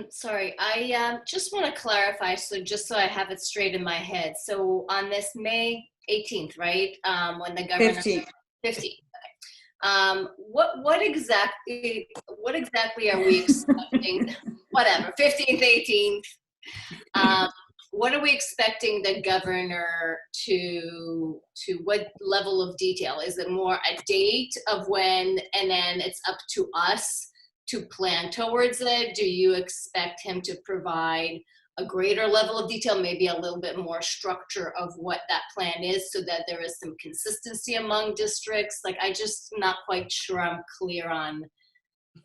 S5: Sorry, I just want to clarify, just so I have it straight in my head. So on this May 18th, right, when the governor
S1: 15th.
S5: 15th. Okay. What exactly are we expecting? Whatever, 15th, 18th. What are we expecting the governor to what level of detail? Is it more a date of when, and then it's up to us to plan towards it? Do you expect him to provide a greater level of detail, maybe a little bit more structure of what that plan is, so that there is some consistency among districts? Like, I just not quite sure I'm clear on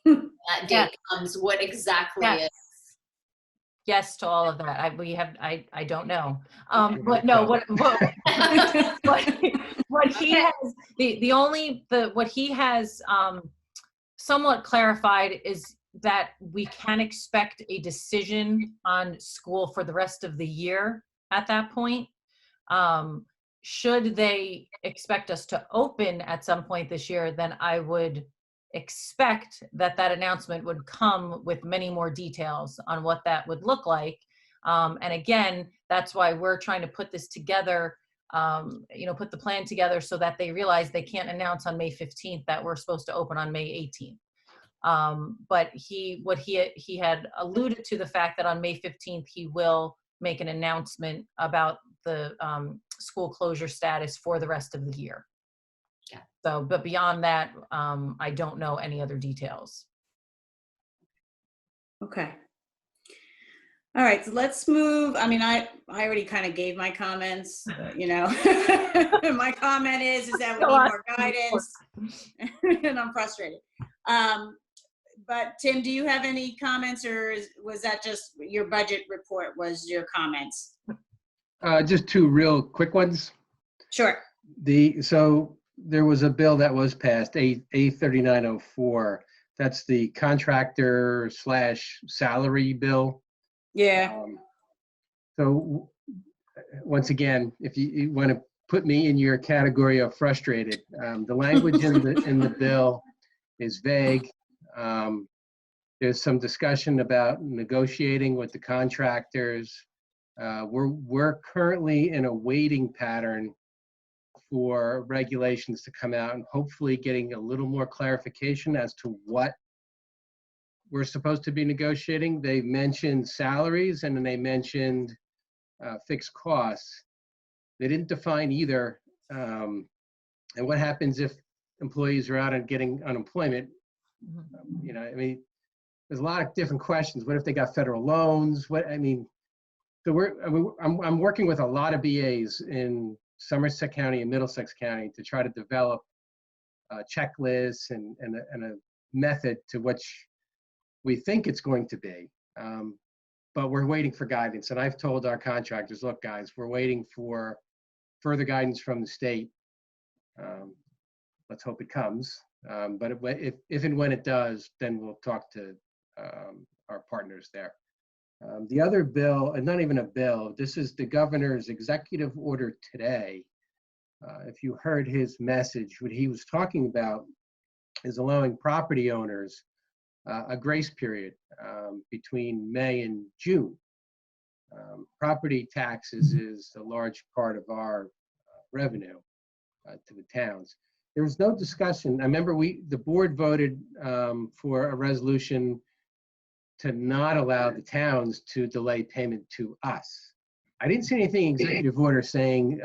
S5: that date comes, what exactly is.
S2: Yes to all of that. I don't know. But no, what he has, what he has somewhat clarified is that we can expect a decision on school for the rest of the year at that point. Should they expect us to open at some point this year, then I would expect that announcement would come with many more details on what that would look like. And again, that's why we're trying to put this together, put the plan together so that they realize they can't announce on May 15th that we're supposed to open on May 18th. But he had alluded to the fact that on May 15th, he will make an announcement about the school closure status for the rest of the year. So, but beyond that, I don't know any other details.
S1: Okay. All right, so let's move. I mean, I already kind of gave my comments, my comment is that we need more guidance and I'm frustrated. But Tim, do you have any comments, or was that just your budget report was your comments?
S6: Just two real quick ones.
S1: Sure.
S6: So there was a bill that was passed, A3904. That's the contractor / salary bill.
S1: Yeah.
S6: So once again, if you want to put me in your category of frustrated, the language in the bill is vague. There's some discussion about negotiating with the contractors. We're currently in a waiting pattern for regulations to come out and hopefully getting a little more clarification as to what we're supposed to be negotiating. They mentioned salaries and then they mentioned fixed costs. They didn't define either. And what happens if employees are out and getting unemployment? I mean, there's a lot of different questions. What if they got federal loans? So I'm working with a lot of BAs in Somerset County and Middlesex County to try to develop checklists and a method to which we think it's going to be. But we're waiting for guidance. And I've told our contractors, look, guys, we're waiting for further guidance from the state. Let's hope it comes. But if and when it does, then we'll talk to our partners there. The other bill, and not even a bill, this is the governor's executive order today. If you heard his message, what he was talking about is allowing property owners a grace period between May and June. Property taxes is a large part of our revenue to the towns. There was no discussion. I remember the board voted for a resolution to not allow the towns to delay payment to us. I didn't see anything in executive order saying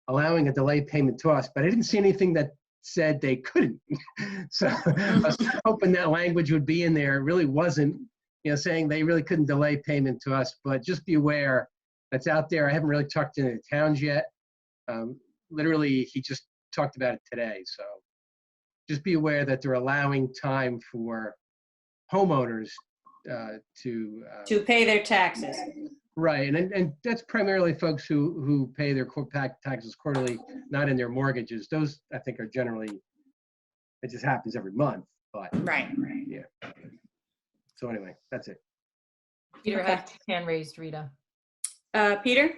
S6: allowing a delay payment to us, but I didn't see anything that said they couldn't. So I was hoping that language would be in there. It really wasn't, saying they really couldn't delay payment to us, but just be aware that's out there. I haven't really talked to any towns yet. Literally, he just talked about it today. So just be aware that they're allowing time for homeowners to
S1: pay their taxes.
S6: Right, and that's primarily folks who pay their taxes quarterly, not in their mortgages. Those, I think, are generally, it just happens every month, but
S1: Right.
S6: yeah. So anyway, that's it.
S2: Peter
S1: Okay.
S2: had his hand raised, Rita.
S1: Peter?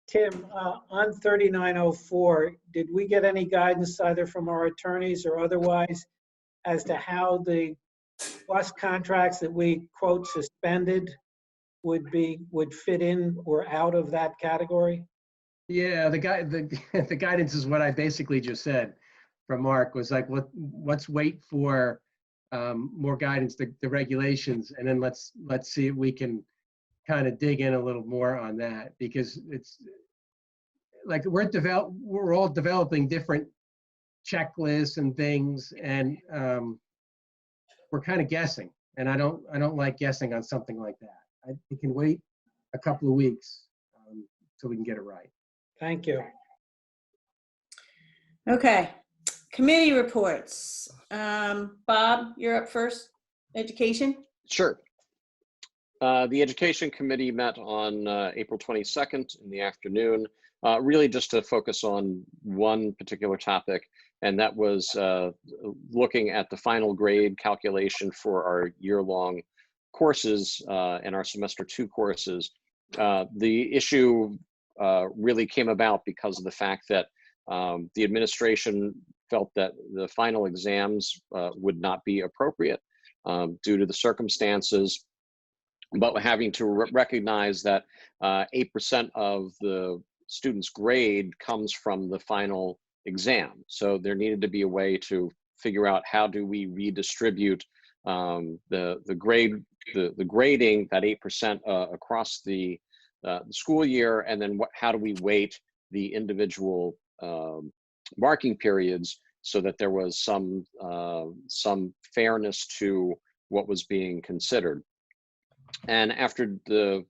S3: Tim, on 3904, did we get any guidance either from our attorneys or otherwise as to how the bus contracts that we quote suspended would fit in or out of that category?
S6: Yeah, the guidance is what I basically just said from Mark, was like, let's wait for more guidance, the regulations, and then let's see if we can kind of dig in a little more on that, because it's like we're all developing different checklists and things, and we're kind of guessing, and I don't like guessing on something like that. We can wait a couple of weeks so we can get it right.
S3: Thank you.
S1: Okay. Committee reports. Bob, you're up first. Education?
S8: Sure. The Education Committee met on April 22nd in the afternoon, really just to focus on one particular topic, and that was looking at the final grade calculation for our year-long courses and our semester 2 courses. The issue really came about because of the fact that the administration felt that the final exams would not be appropriate due to the circumstances, but having to recognize that 8% of the student's grade comes from the final exam. So there needed to be a way to figure out how do we redistribute the grading, that 8% across the school year, and then how do we weight the individual marking periods so that there was some fairness to what was being considered. And after the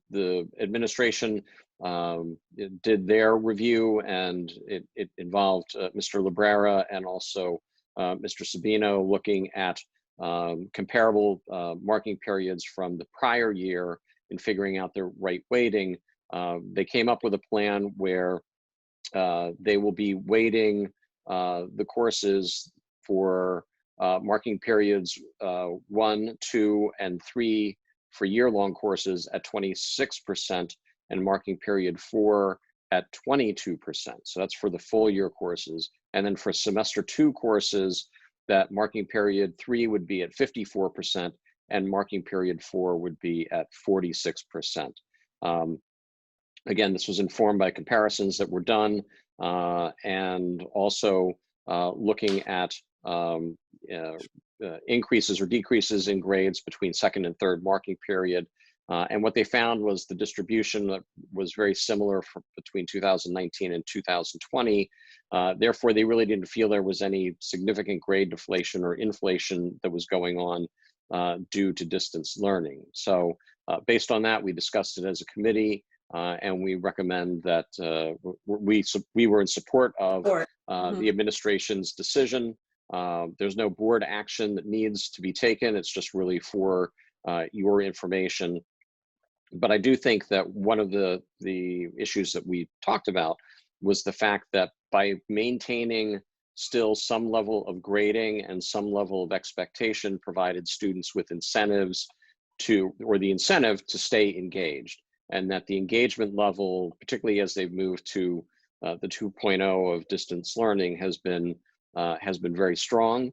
S8: administration did their review, and it involved Mr. Librera and also Mr. Sabino looking at comparable marking periods from the prior year and figuring out the right weighting, they came up with a plan where they will be weighting the courses for marking periods 1, 2, and 3 for year-long courses at 26% and marking period 4 at 22%. So that's for the full year courses. And then for semester 2 courses, that marking period 3 would be at 54% and marking period 4 would be at 46%. Again, this was informed by comparisons that were done and also looking at increases or decreases in grades between second and third marking period. And what they found was the distribution was very similar between 2019 and 2020. Therefore, they really didn't feel there was any significant grade deflation or inflation that was going on due to distance learning. So based on that, we discussed it as a committee, and we recommend that we were in support of the administration's decision. There's no board action that needs to be taken. It's just really for your information. But I do think that one of the issues that we talked about was the fact that by maintaining still some level of grading and some level of expectation provided students with incentives or the incentive to stay engaged, and that the engagement level, particularly as they've moved to the 2.0 of distance learning, has been very strong.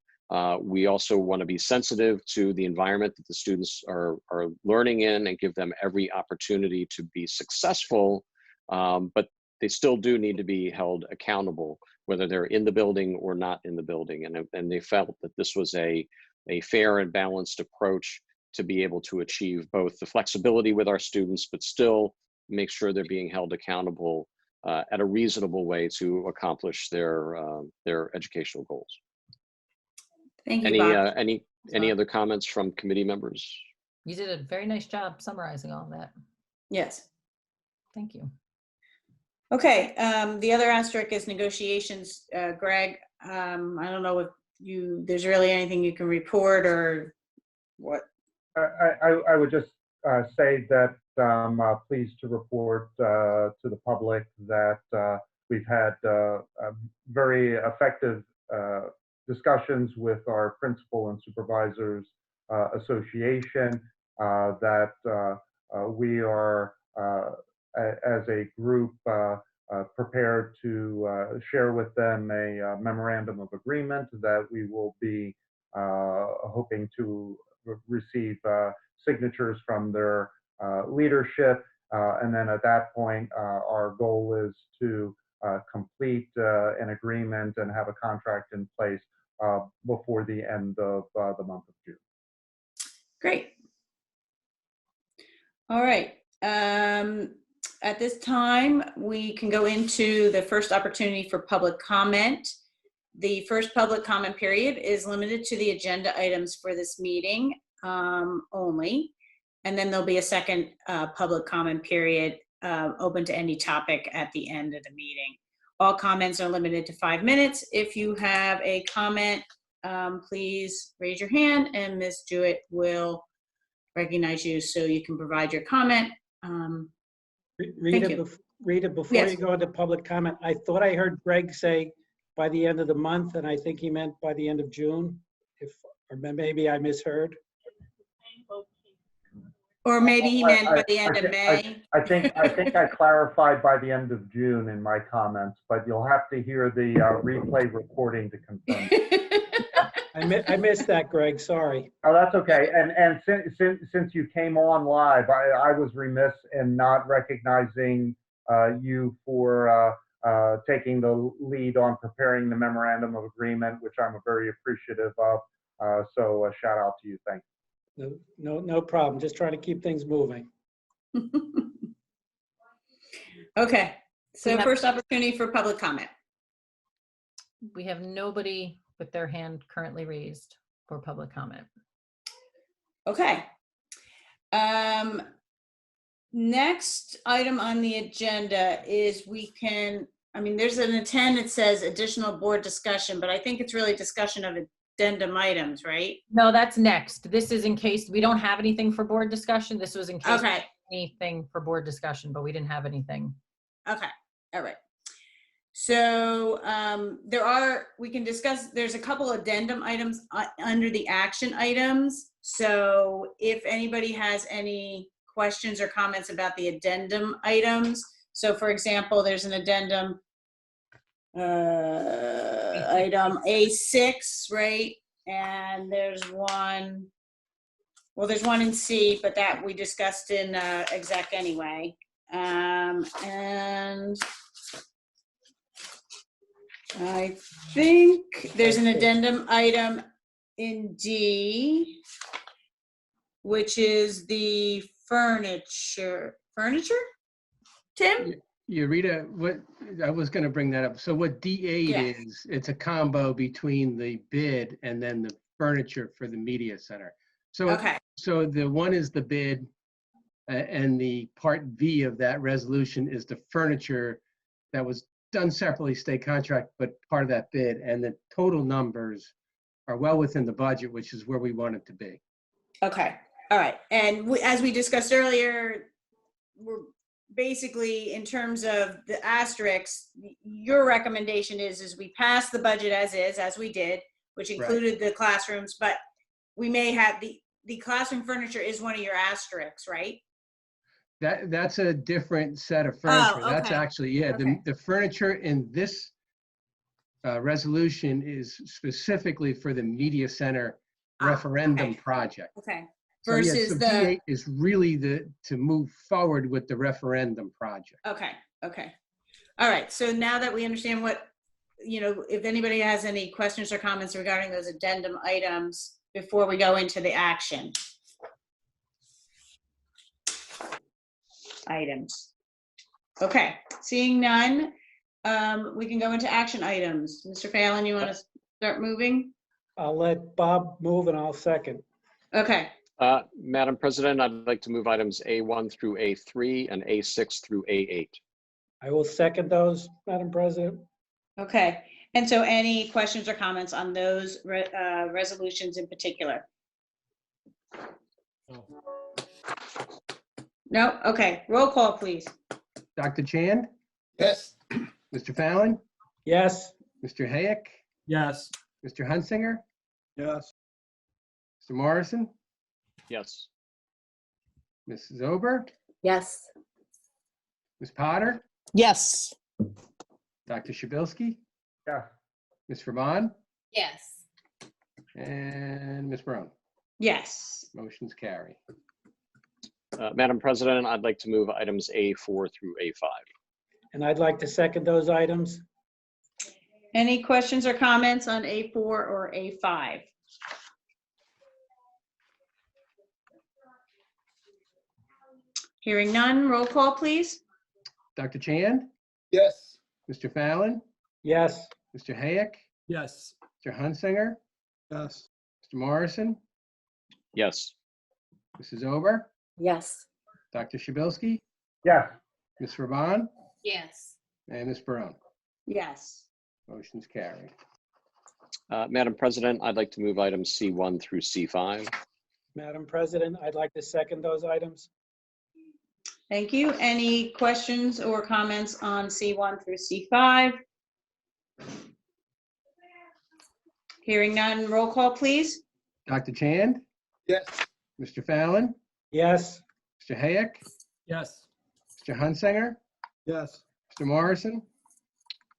S8: We also want to be sensitive to the environment that the students are learning in and give them every opportunity to be successful, but they still do need to be held accountable, whether they're in the building or not in the building. And they felt that this was a fair and balanced approach to be able to achieve both the flexibility with our students, but still make sure they're being held accountable at a reasonable way to accomplish their educational goals.
S1: Thank you, Bob.
S8: Any other comments from committee members?
S2: You did a very nice job summarizing all that.
S1: Yes.
S2: Thank you.
S1: Okay, the other asterisk is negotiations. Greg, I don't know if there's really anything you can report or what.
S9: I would just say that I'm pleased to report to the public that we've had very effective discussions with our Principal and Supervisors Association, that we are, as a group, prepared to share with them a memorandum of agreement that we will be hoping to receive signatures from their leadership. And then at that point, our goal is to complete an agreement and have a contract in place before the end of the month of June.
S1: Great. All right. At this time, we can go into the first opportunity for public comment. The first public comment period is limited to the agenda items for this meeting only. And then there'll be a second public comment period open to any topic at the end of the meeting. All comments are limited to 5 minutes. If you have a comment, please raise your hand and Ms. Jewett will recognize you so you can provide your comment.
S3: Read it before
S1: Yes.
S3: you go into public comment. I thought I heard Greg say by the end of the month, and I think he meant by the end of June, or maybe I misheard.
S1: Or maybe he meant by the end of
S9: I
S1: May.
S9: think I clarified by the end of June in my comments, but you'll have to hear the replay recording to confirm.
S3: I missed that, Greg, sorry.
S9: Oh, that's okay. And since you came on live, I was remiss in not recognizing you for taking the lead on preparing the memorandum of agreement, which I'm very appreciative of. So a shout out to you. Thank you.
S3: No problem. Just trying to keep things moving.
S1: Okay, so
S2: We have-
S1: first opportunity for public comment.
S2: We have nobody with their hand currently raised for public comment.
S1: Okay. Next item on the agenda is there's an attend that says additional board discussion, but I think it's really discussion of addendum items, right?
S2: No, that's next. This is in case we don't have anything for board discussion. This was in case
S1: Okay,
S2: anything for board discussion, but we didn't have anything.
S1: okay, all right. So we can discuss, there's a couple addendum items under the action items. So if anybody has any questions or comments about the addendum items. So for example, there's an addendum item A6, right? And there's one in C, but that we discussed in exec anyway. And I think there's an addendum item in D, which is the furniture, Tim?
S6: Rita, what I was going to bring that up. So what D8
S1: Yeah.
S6: is, it's a combo between the bid and then the furniture for the media center. So,
S1: Okay.
S6: so the one is the bid, and the part V of that resolution is the furniture that was done separately, state contract, but part of that bid, and the total numbers are well within the budget, which is where we want it to be.
S1: Okay, all right. And as we discussed earlier, we're basically, in terms of the asterisks, your recommendation is we pass the budget as is, as we did, which included the classrooms, but we may have the classroom furniture is one of your asterisks, right?
S6: That's a different set of furniture.
S1: Oh,
S6: That's
S1: okay.
S6: actually,
S1: Okay.
S6: the furniture in this resolution is specifically for the media center referendum
S1: okay.
S6: project.
S1: Okay.
S6: So, yeah,
S1: Versus
S6: so
S1: the,
S6: D8 is really to move forward with the referendum project.
S1: okay. All right, so now that we understand what, if anybody has any questions or comments regarding those addendum items before we go into the action items. Okay, seeing none, we can go into action items. Mr. Phelan, you want to start moving?
S3: I'll let Bob move and I'll second.
S1: Okay,
S8: Madam President, I'd like to move items A1 through A3 and A6 through A8.
S3: I will second those, Madam President.
S1: okay. And so any questions or comments on those resolutions in particular? No? Okay, roll call, please.
S6: Dr. Chand,
S10: Yes.
S6: Mr. Fallon,
S3: Yes.
S6: Mr. Hayek,
S11: Yes.
S6: Mr. Hunsinger,
S4: Yes.
S6: Mr. Morrison,
S8: Yes.
S6: Mrs. Ober,
S5: Yes.
S6: Ms. Potter,
S13: Yes.
S6: Dr. Shabilsky,
S9: Yes.
S6: Ms. Vermon,
S5: Yes.
S6: and Ms. Barone.
S1: Yes.
S6: Motion's carry.
S8: Madam President, I'd like to move items A4 through A5.
S3: And I'd like to second those items.
S1: Any questions or comments on A4 or A5? Hearing none, roll call, please.
S6: Dr. Chand,
S10: Yes.
S6: Mr. Fallon,
S3: Yes.
S6: Mr. Hayek,
S11: Yes.
S6: Mr. Hunsinger,
S4: Yes.
S6: Mr. Morrison,
S8: Yes.
S6: Mrs. Ober,
S5: Yes.
S6: Dr. Shabilsky,
S9: Yes.
S6: Ms. Vermon,
S5: Yes.
S6: and Ms. Barone.
S1: Yes.
S6: Motion's carry.
S8: Madam President, I'd like to move items C1 through C5.
S3: Madam President, I'd like to second those items.
S1: Thank you. Any questions or comments on C1 through C5? Hearing none, roll call, please.
S6: Dr. Chand,
S10: Yes.
S6: Mr. Fallon,
S3: Yes.
S6: Mr. Hayek,
S11: Yes.
S6: Mr. Hunsinger,
S4: Yes.
S6: Mr. Morrison,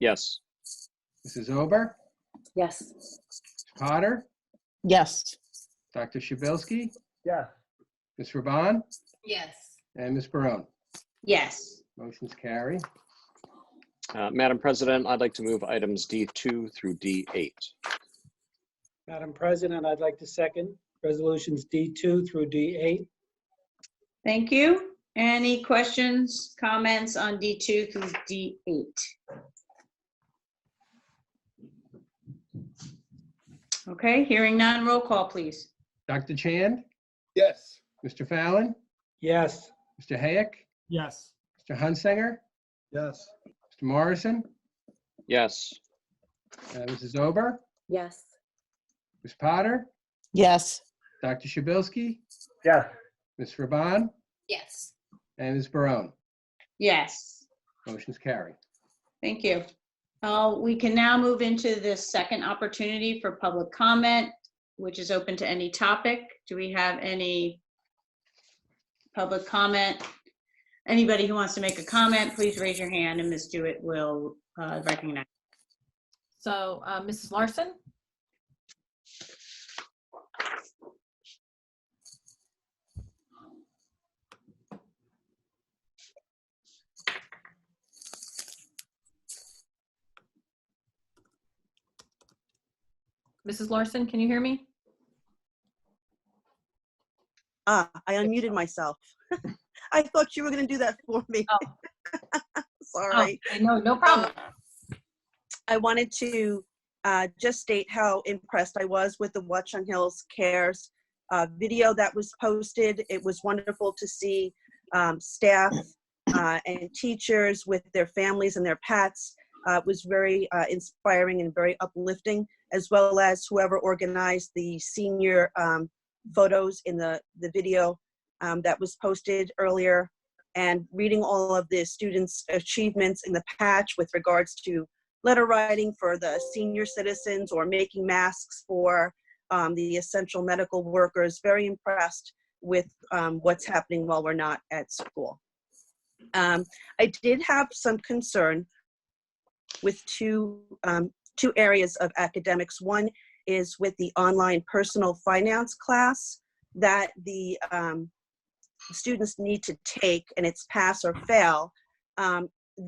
S8: Yes.
S6: Mrs. Ober,
S5: Yes.
S6: Ms. Potter,
S13: Yes.
S6: Dr. Shabilsky,
S9: Yes.
S6: Ms. Vermon,
S5: Yes.
S6: and Ms. Barone.
S1: Yes.
S6: Motion's carry.
S8: Madam President, I'd like to move items D2 through D8.
S3: Madam President, I'd like to second resolutions D2 through D8.
S1: Thank you. Any questions, comments on D2 through D8? Okay, hearing none, roll call, please.
S6: Dr. Chand,
S10: Yes.
S6: Mr. Fallon,
S3: Yes.
S6: Mr. Hayek,
S11: Yes.
S6: Mr. Hunsinger,
S4: Yes.
S6: Mr. Morrison,
S8: Yes.
S6: Mrs. Ober,
S5: Yes.
S6: Ms. Potter,
S13: Yes.
S6: Dr. Shabilsky,
S9: Yes.
S6: Ms. Vermon,
S5: Yes.
S6: and Ms. Barone.
S1: Yes.
S6: Motion's carry.
S1: Thank you. We can now move into the second opportunity for public comment, which is open to any topic. Do we have any public comment? Anybody who wants to make a comment, please raise your hand and Ms. Jewett will recognize.
S2: So, Mrs. Larson? Mrs. Larson, can you hear me?
S12: I unmuted myself. I thought you were going to do that for me. Sorry.
S2: Oh, no problem.
S12: I wanted to just state how impressed I was with the Watch on Hills Cares video that was posted. It was wonderful to see staff and teachers with their families and their pets. It was very inspiring and very uplifting, as well as whoever organized the senior photos in the video that was posted earlier, and reading all of the students' achievements in the patch with regards to letter writing for the senior citizens or making masks for the essential medical workers. Very impressed with what's happening while we're not at school. I did have some concern with two areas of academics. One is with the online personal finance class that the students need to take, and it's pass or fail.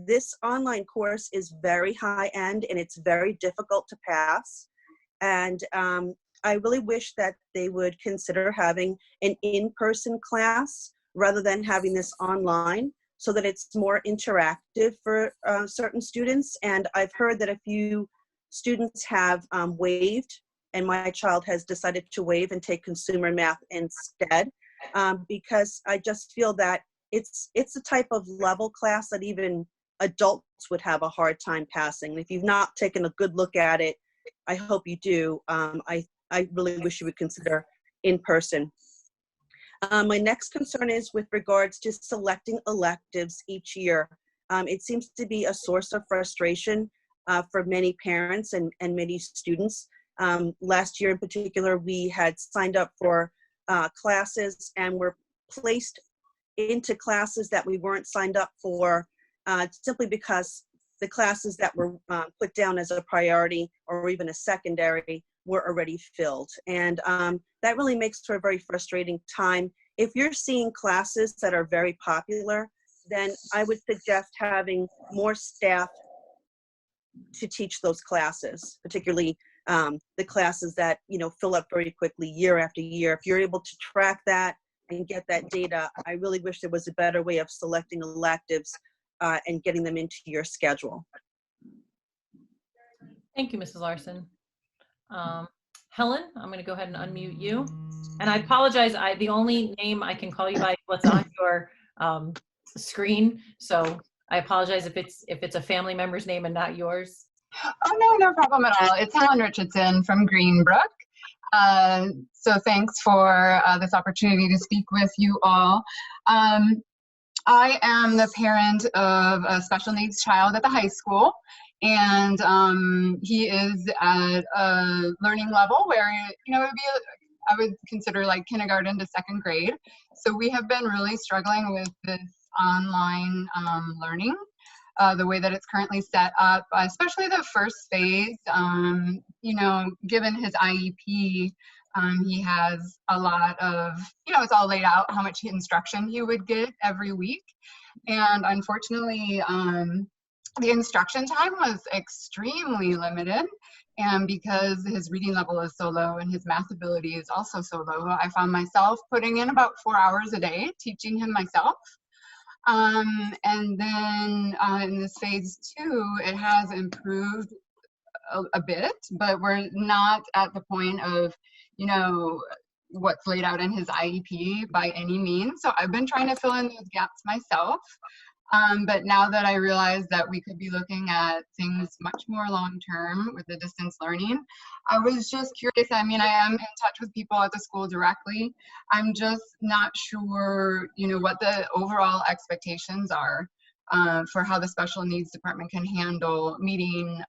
S12: This online course is very high end and it's very difficult to pass. And I really wish that they would consider having an in-person class rather than having this online, so that it's more interactive for certain students. And I've heard that a few students have waived, and my child has decided to waive and take consumer math instead, because I just feel that it's a type of level class that even adults would have a hard time passing. If you've not taken a good look at it, I hope you do. I really wish you would consider in person. My next concern is with regards to selecting electives each year. It seems to be a source of frustration for many parents and many students. Last year in particular, we had signed up for classes and were placed into classes that we weren't signed up for simply because the classes that were put down as a priority or even a secondary were already filled. And that really makes for a very frustrating time. If you're seeing classes that are very popular, then I would suggest having more staff to teach those classes, particularly the classes that, you know, fill up very quickly year after year. If you're able to track that and get that data, I really wish there was a better way of selecting electives and getting them into your schedule.
S2: Thank you, Mrs. Larson. Helen, I'm going to go ahead and unmute you. And I apologize, the only name I can call you by is what's on your screen. So I apologize if it's a family member's name and not yours.
S14: Oh, no, no problem at all. It's Helen Richardson from Greenbrook. So thanks for this opportunity to speak with you all. I am the parent of a special needs child at the high school, and he is at a learning level where, you know, I would consider like kindergarten to second grade. So we have been really struggling with this online learning, the way that it's currently set up, especially the first phase. You know, given his IEP, he has a lot of, you know, it's all laid out how much instruction he would get every week. And unfortunately, the instruction time was extremely limited. And because his reading level is so low and his math ability is also so low, I found myself putting in about 4 hours a day teaching him myself. And then in this phase 2, it has improved a bit, but we're not at the point of, you know, what's laid out in his IEP by any means. So I've been trying to fill in those gaps myself. But now that I realize that we could be looking at things much more long-term with the distance learning, I was just curious. I mean, I am in touch with people at the school directly. I'm just not sure, you know, what the overall expectations are for how the special needs department can handle meeting,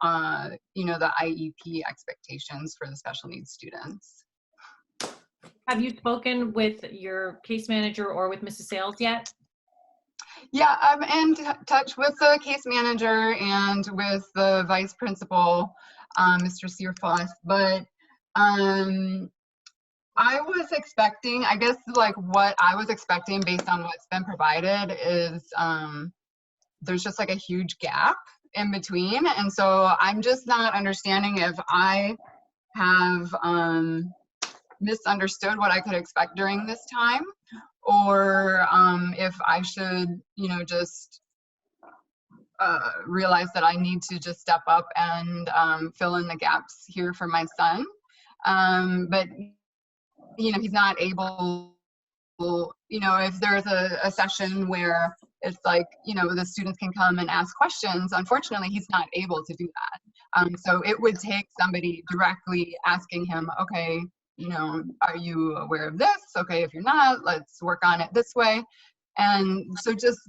S14: you know, the IEP expectations for the special needs students.
S2: Have you spoken with your case manager or with Mrs. Sales yet?
S14: Yeah, I'm in touch with the case manager and with the vice principal, Mr. Searfoss, but I was expecting, I guess like what I was expecting based on what's been provided is there's just like a huge gap in between. And so I'm just not understanding if I have misunderstood what I could expect during this time, or if I should, you know, just realize that I need to just step up and fill in the gaps here for my son. But, you know, he's not able, you know, if there's a session where it's like, you know, the students can come and ask questions, unfortunately, he's not able to do that. So it would take somebody directly asking him, okay, you know, are you aware of this? Okay, if you're not, let's work on it this way. And so just,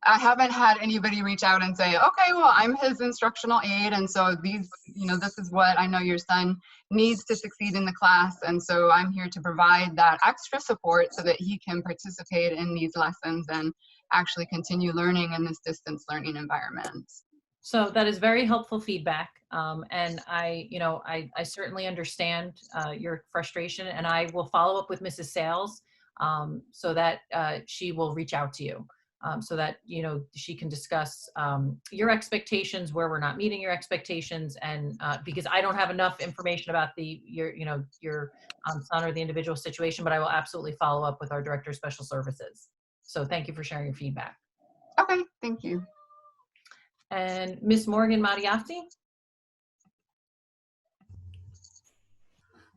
S14: I haven't had anybody reach out and say, okay, well, I'm his instructional aide, and so these, you know, this is what I know your son needs to succeed in the class, and so I'm here to provide that extra support so that he can participate in these lessons and actually continue learning in this distance learning environment.
S2: So that is very helpful feedback. And I, you know, I certainly understand your frustration, and I will follow up with Mrs. Sales so that she will reach out to you so that, you know, she can discuss your expectations, where we're not meeting your expectations. And because I don't have enough information about your son or the individual situation, but I will absolutely follow up with our Director of Special Services. So thank you for sharing your feedback.
S14: Okay, thank you.
S2: And Ms. Morgan Mariatti?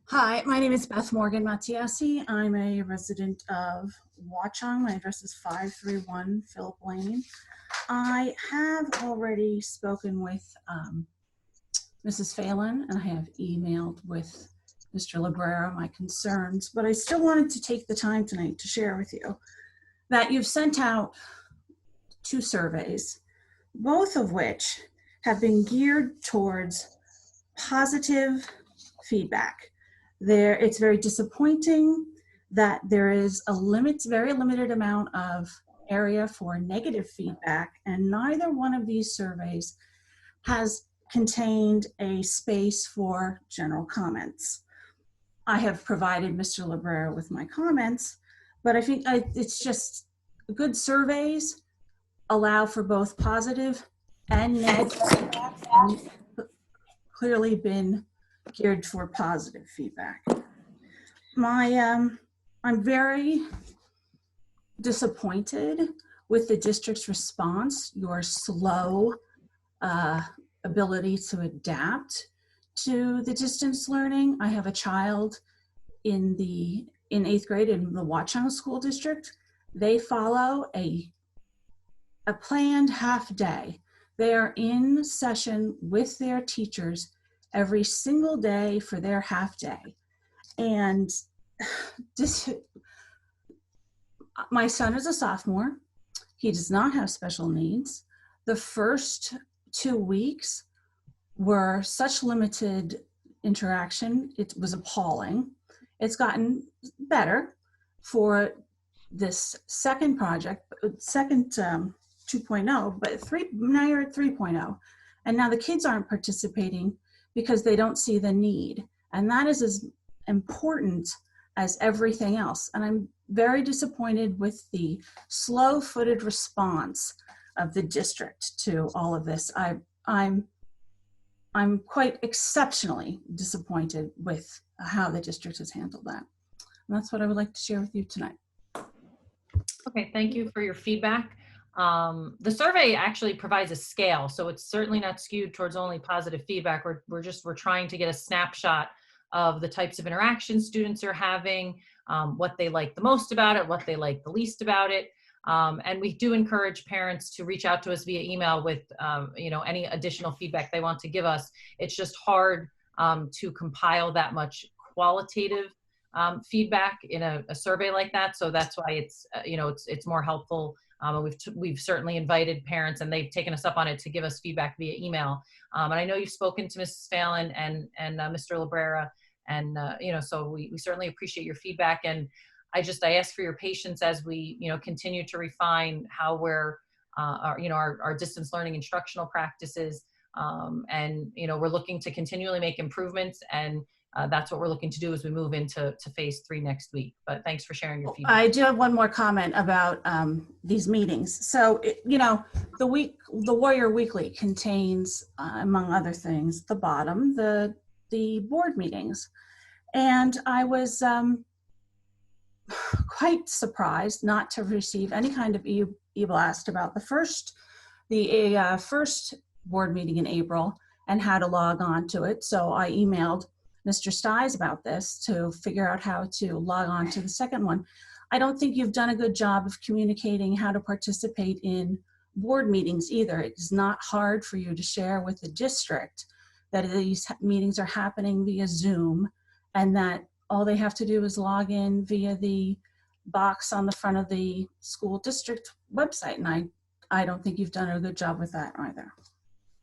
S15: Hi, my name is Beth Morgan Mattiasi. I'm a resident of Watchung. My address is 531 Phillip Lane. I have already spoken with Mrs. Phelan, and I have emailed with Mr. Librero my concerns, but I still wanted to take the time tonight to share with you that you've sent out 2 surveys, both of which have been geared towards positive feedback. It's very disappointing that there is a very limited amount of area for negative feedback, and neither one of these surveys has contained a space for general comments. I have provided Mr. Librero with my comments, but I think it's just good surveys allow for both positive and negative feedback, and clearly been geared for positive feedback. I'm very disappointed with the district's response, your slow ability to adapt to the distance learning. I have a child in 8th grade in the Watchung School District. They follow a planned half day. They are in session with their teachers every single day for their half day. And my son is a sophomore. He does not have special needs. The first 2 weeks were such limited interaction, it was appalling. It's gotten better for this second project, second 2.0, but now you're at 3.0. And now the kids aren't participating because they don't see the need. And that is as important as everything else. And I'm very disappointed with the slow-footed response of the district to all of this. I'm quite exceptionally disappointed with how the district has handled that. And that's what I would like to share with you tonight.
S2: Okay, thank you for your feedback. The survey actually provides a scale, so it's certainly not skewed towards only positive feedback. We're trying to get a snapshot of the types of interactions students are having, what they like the most about it, what they like the least about it. And we do encourage parents to reach out to us via email with any additional feedback they want to give us. It's just hard to compile that much qualitative feedback in a survey like that. So that's why it's more helpful. We've certainly invited parents, and they've taken us up on it to give us feedback via email. And I know you've spoken to Mrs. Phelan and Mr. Librera, and so we certainly appreciate your feedback. And I ask for your patience as we continue to refine how we're our distance learning instructional practices, and we're looking to continually make improvements, and that's what we're looking to do as we move into phase 3 next week. But thanks for sharing your feedback.
S15: I do have one more comment about these meetings. So, the Warrior Weekly contains, among other things, the bottom, the board meetings. And I was quite surprised not to receive any kind of e-blast about the first board meeting in April and how to log on to it. So I emailed Mr. Stiles about this to figure out how to log on to the second one. I don't think you've done a good job of communicating how to participate in board meetings either. It's not hard for you to share with the district that these meetings are happening via Zoom, and that all they have to do is log in via the box on the front of the school district website. And I don't think you've done a good job with that either.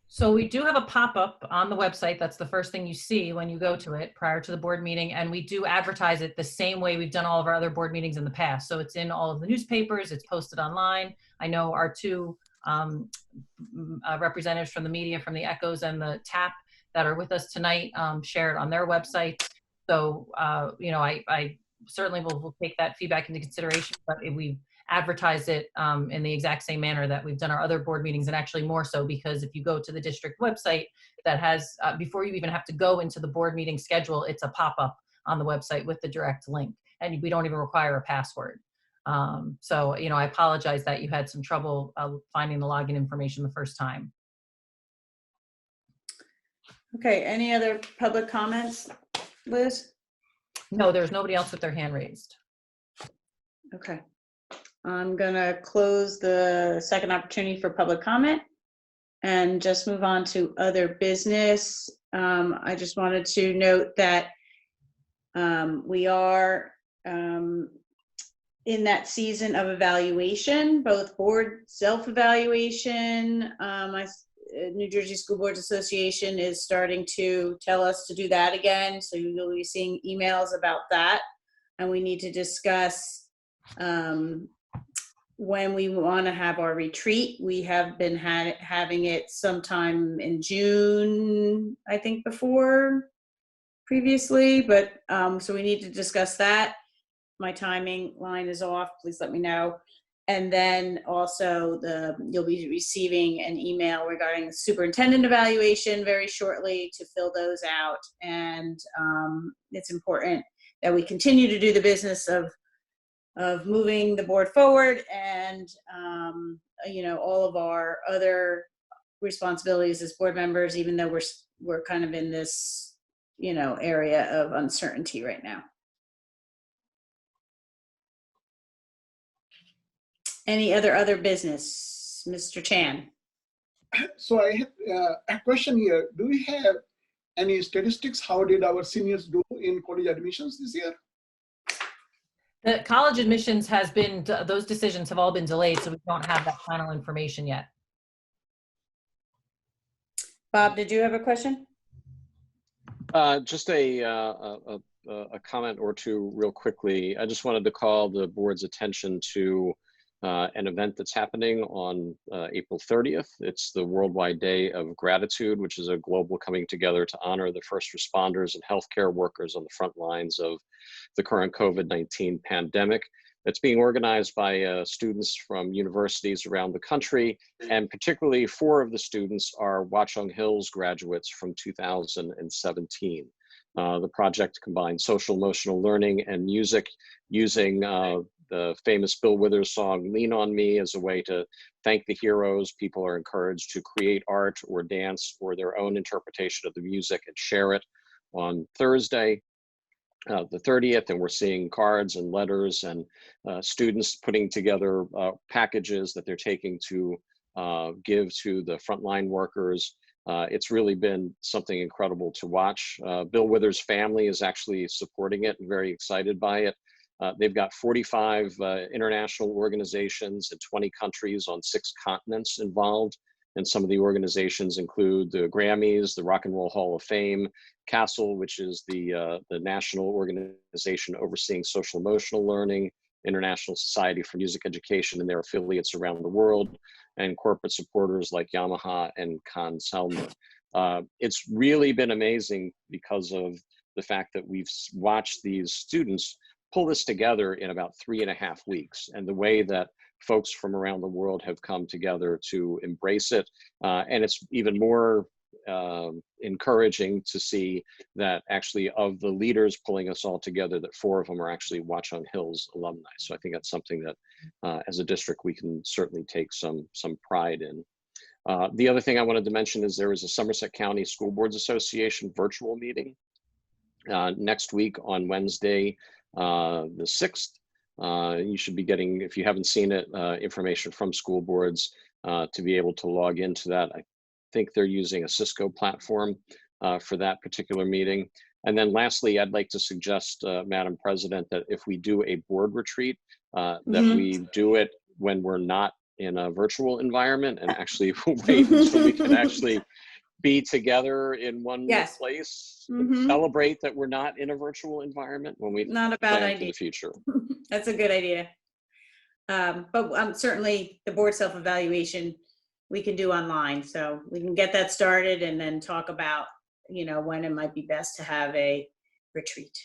S2: So we do have a pop-up on the website. That's the first thing you see when you go to it prior to the board meeting. And we do advertise it the same way we've done all of our other board meetings in the past. So it's in all of the newspapers, it's posted online. I know our 2 representatives from the media, from the Echoes and the TAP, that are with us tonight, share it on their website. So, I certainly will take that feedback into consideration, but we've advertised it in the exact same manner that we've done our other board meetings, and actually more so, because if you go to the district website that has, before you even have to go into the board meeting schedule, it's a pop-up on the website with the direct link, and we don't even require a password. So, I apologize that you had some trouble finding the login information the first time.
S1: Okay, any other public comments, Liz?
S2: No, there's nobody else with their hand raised.
S1: Okay. I'm gonna close the second opportunity for public comment and just move on to other business. I just wanted to note that We are in that season of evaluation, both board self-evaluation. New Jersey School Boards Association is starting to tell us to do that again. So you'll be seeing emails about that. And we need to discuss when we want to have our retreat. We have been having it sometime in June, I think, previously, but so we need to discuss that. My timing line is off, please let me know. And then also you'll be receiving an email regarding the superintendent evaluation very shortly to fill those out. And it's important that we continue to do the business of moving the board forward, and all of our other responsibilities as board members, even though we're kind of in this area of uncertainty right now. Any other business, Mr. Chan?
S10: So I have a question here. Do we have any statistics? How did our seniors do in college admissions this year?
S2: The college admissions those decisions have all been delayed, so we don't have that final information yet.
S1: Bob, did you have a question?
S8: Just a comment or two real quickly. I just wanted to call the board's attention to an event that's happening on April 30th. It's the Worldwide Day of Gratitude, which is a global coming together to honor the first responders and healthcare workers on the front lines of the current COVID-19 pandemic. It's being organized by students from universities around the country, and particularly 4 of the students are Watchung Hills graduates from 2017. The project combines social emotional learning and music using the famous Bill Withers song, Lean on Me, as a way to thank the heroes. People are encouraged to create art or dance or their own interpretation of the music and share it on Thursday, the 30th. And we're seeing cards and letters and students putting together packages that they're taking to give to the frontline workers. It's really been something incredible to watch. Bill Withers' family is actually supporting it and very excited by it. They've got 45 international organizations in 20 countries on 6 continents involved. And some of the organizations include the Grammys, the Rock and Roll Hall of Fame, CASEL, which is the national organization overseeing social emotional learning, International Society for Music Education and their affiliates around the world, and corporate supporters like Yamaha and Conselma. It's really been amazing because of the fact that we've watched these students pull this together in about 3.5 weeks, and the way that folks from around the world have come together to embrace it. And it's even more encouraging to see that actually of the leaders pulling us all together, that 4 of them are actually Watchung Hills alumni. So I think that's something that as a district, we can certainly take some pride in. The other thing I wanted to mention is there is a Somerset County School Boards Association virtual meeting next week on Wednesday, the 6th. You should be getting, if you haven't seen it, information from school boards to be able to log into that. I think they're using a Cisco platform for that particular meeting. And then lastly, I'd like to suggest, Madam President, that if we do a board retreat, that we do it when we're not in a virtual environment, and actually wait until we can actually be together in one place, celebrate that we're not in a virtual environment when we
S1: not a bad
S8: plan
S1: idea
S8: for the future.
S1: That's a good idea. But certainly the board self-evaluation we can do online, so we can get that started and then talk about when it might be best to have a retreat.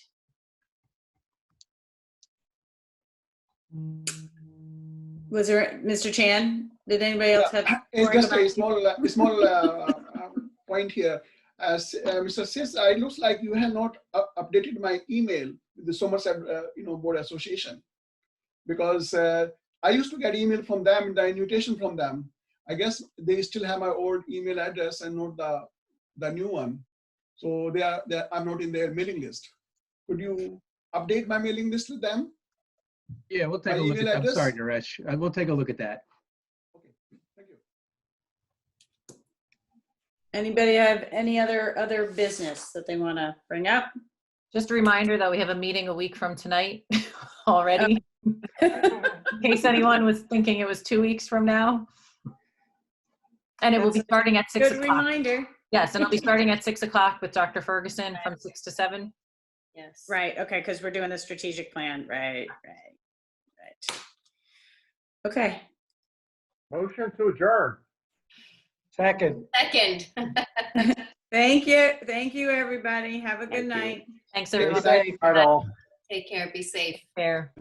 S1: Was there, Mr. Chan, did anybody else have?
S10: It's just a small point here. As Mr. Sis, it looks like you have not updated my email with the Somerset Board Association, because I used to get email from them, the invitation from them. I guess they still have my old email address and not the new one. So I'm not in their mailing list. Could you update my mailing list with them?
S16: Yeah, we'll take a look at that. I'm sorry, Naresh. We'll take a look at that.
S10: Okay, thank you.
S1: Anybody have any other business that they want to bring up?
S2: Just a reminder that we have a meeting a week from tonight already. In case anyone was thinking it was 2 weeks from now. And it will be starting at 6
S1: Good
S2: o'clock.
S1: reminder.
S2: Yes, and it'll be starting at 6 o'clock with Dr. Ferguson from 6 to 7.
S5: Yes.
S1: Right, okay, because we're doing the strategic plan. Right. Okay.
S9: Motion to adjourn.
S3: Second.
S5: Second.
S1: Thank you, everybody. Have a good night.
S2: Thanks,
S3: Stay
S2: everyone.
S3: safe.
S9: Night all.
S5: Take care. Be safe.
S2: Fair.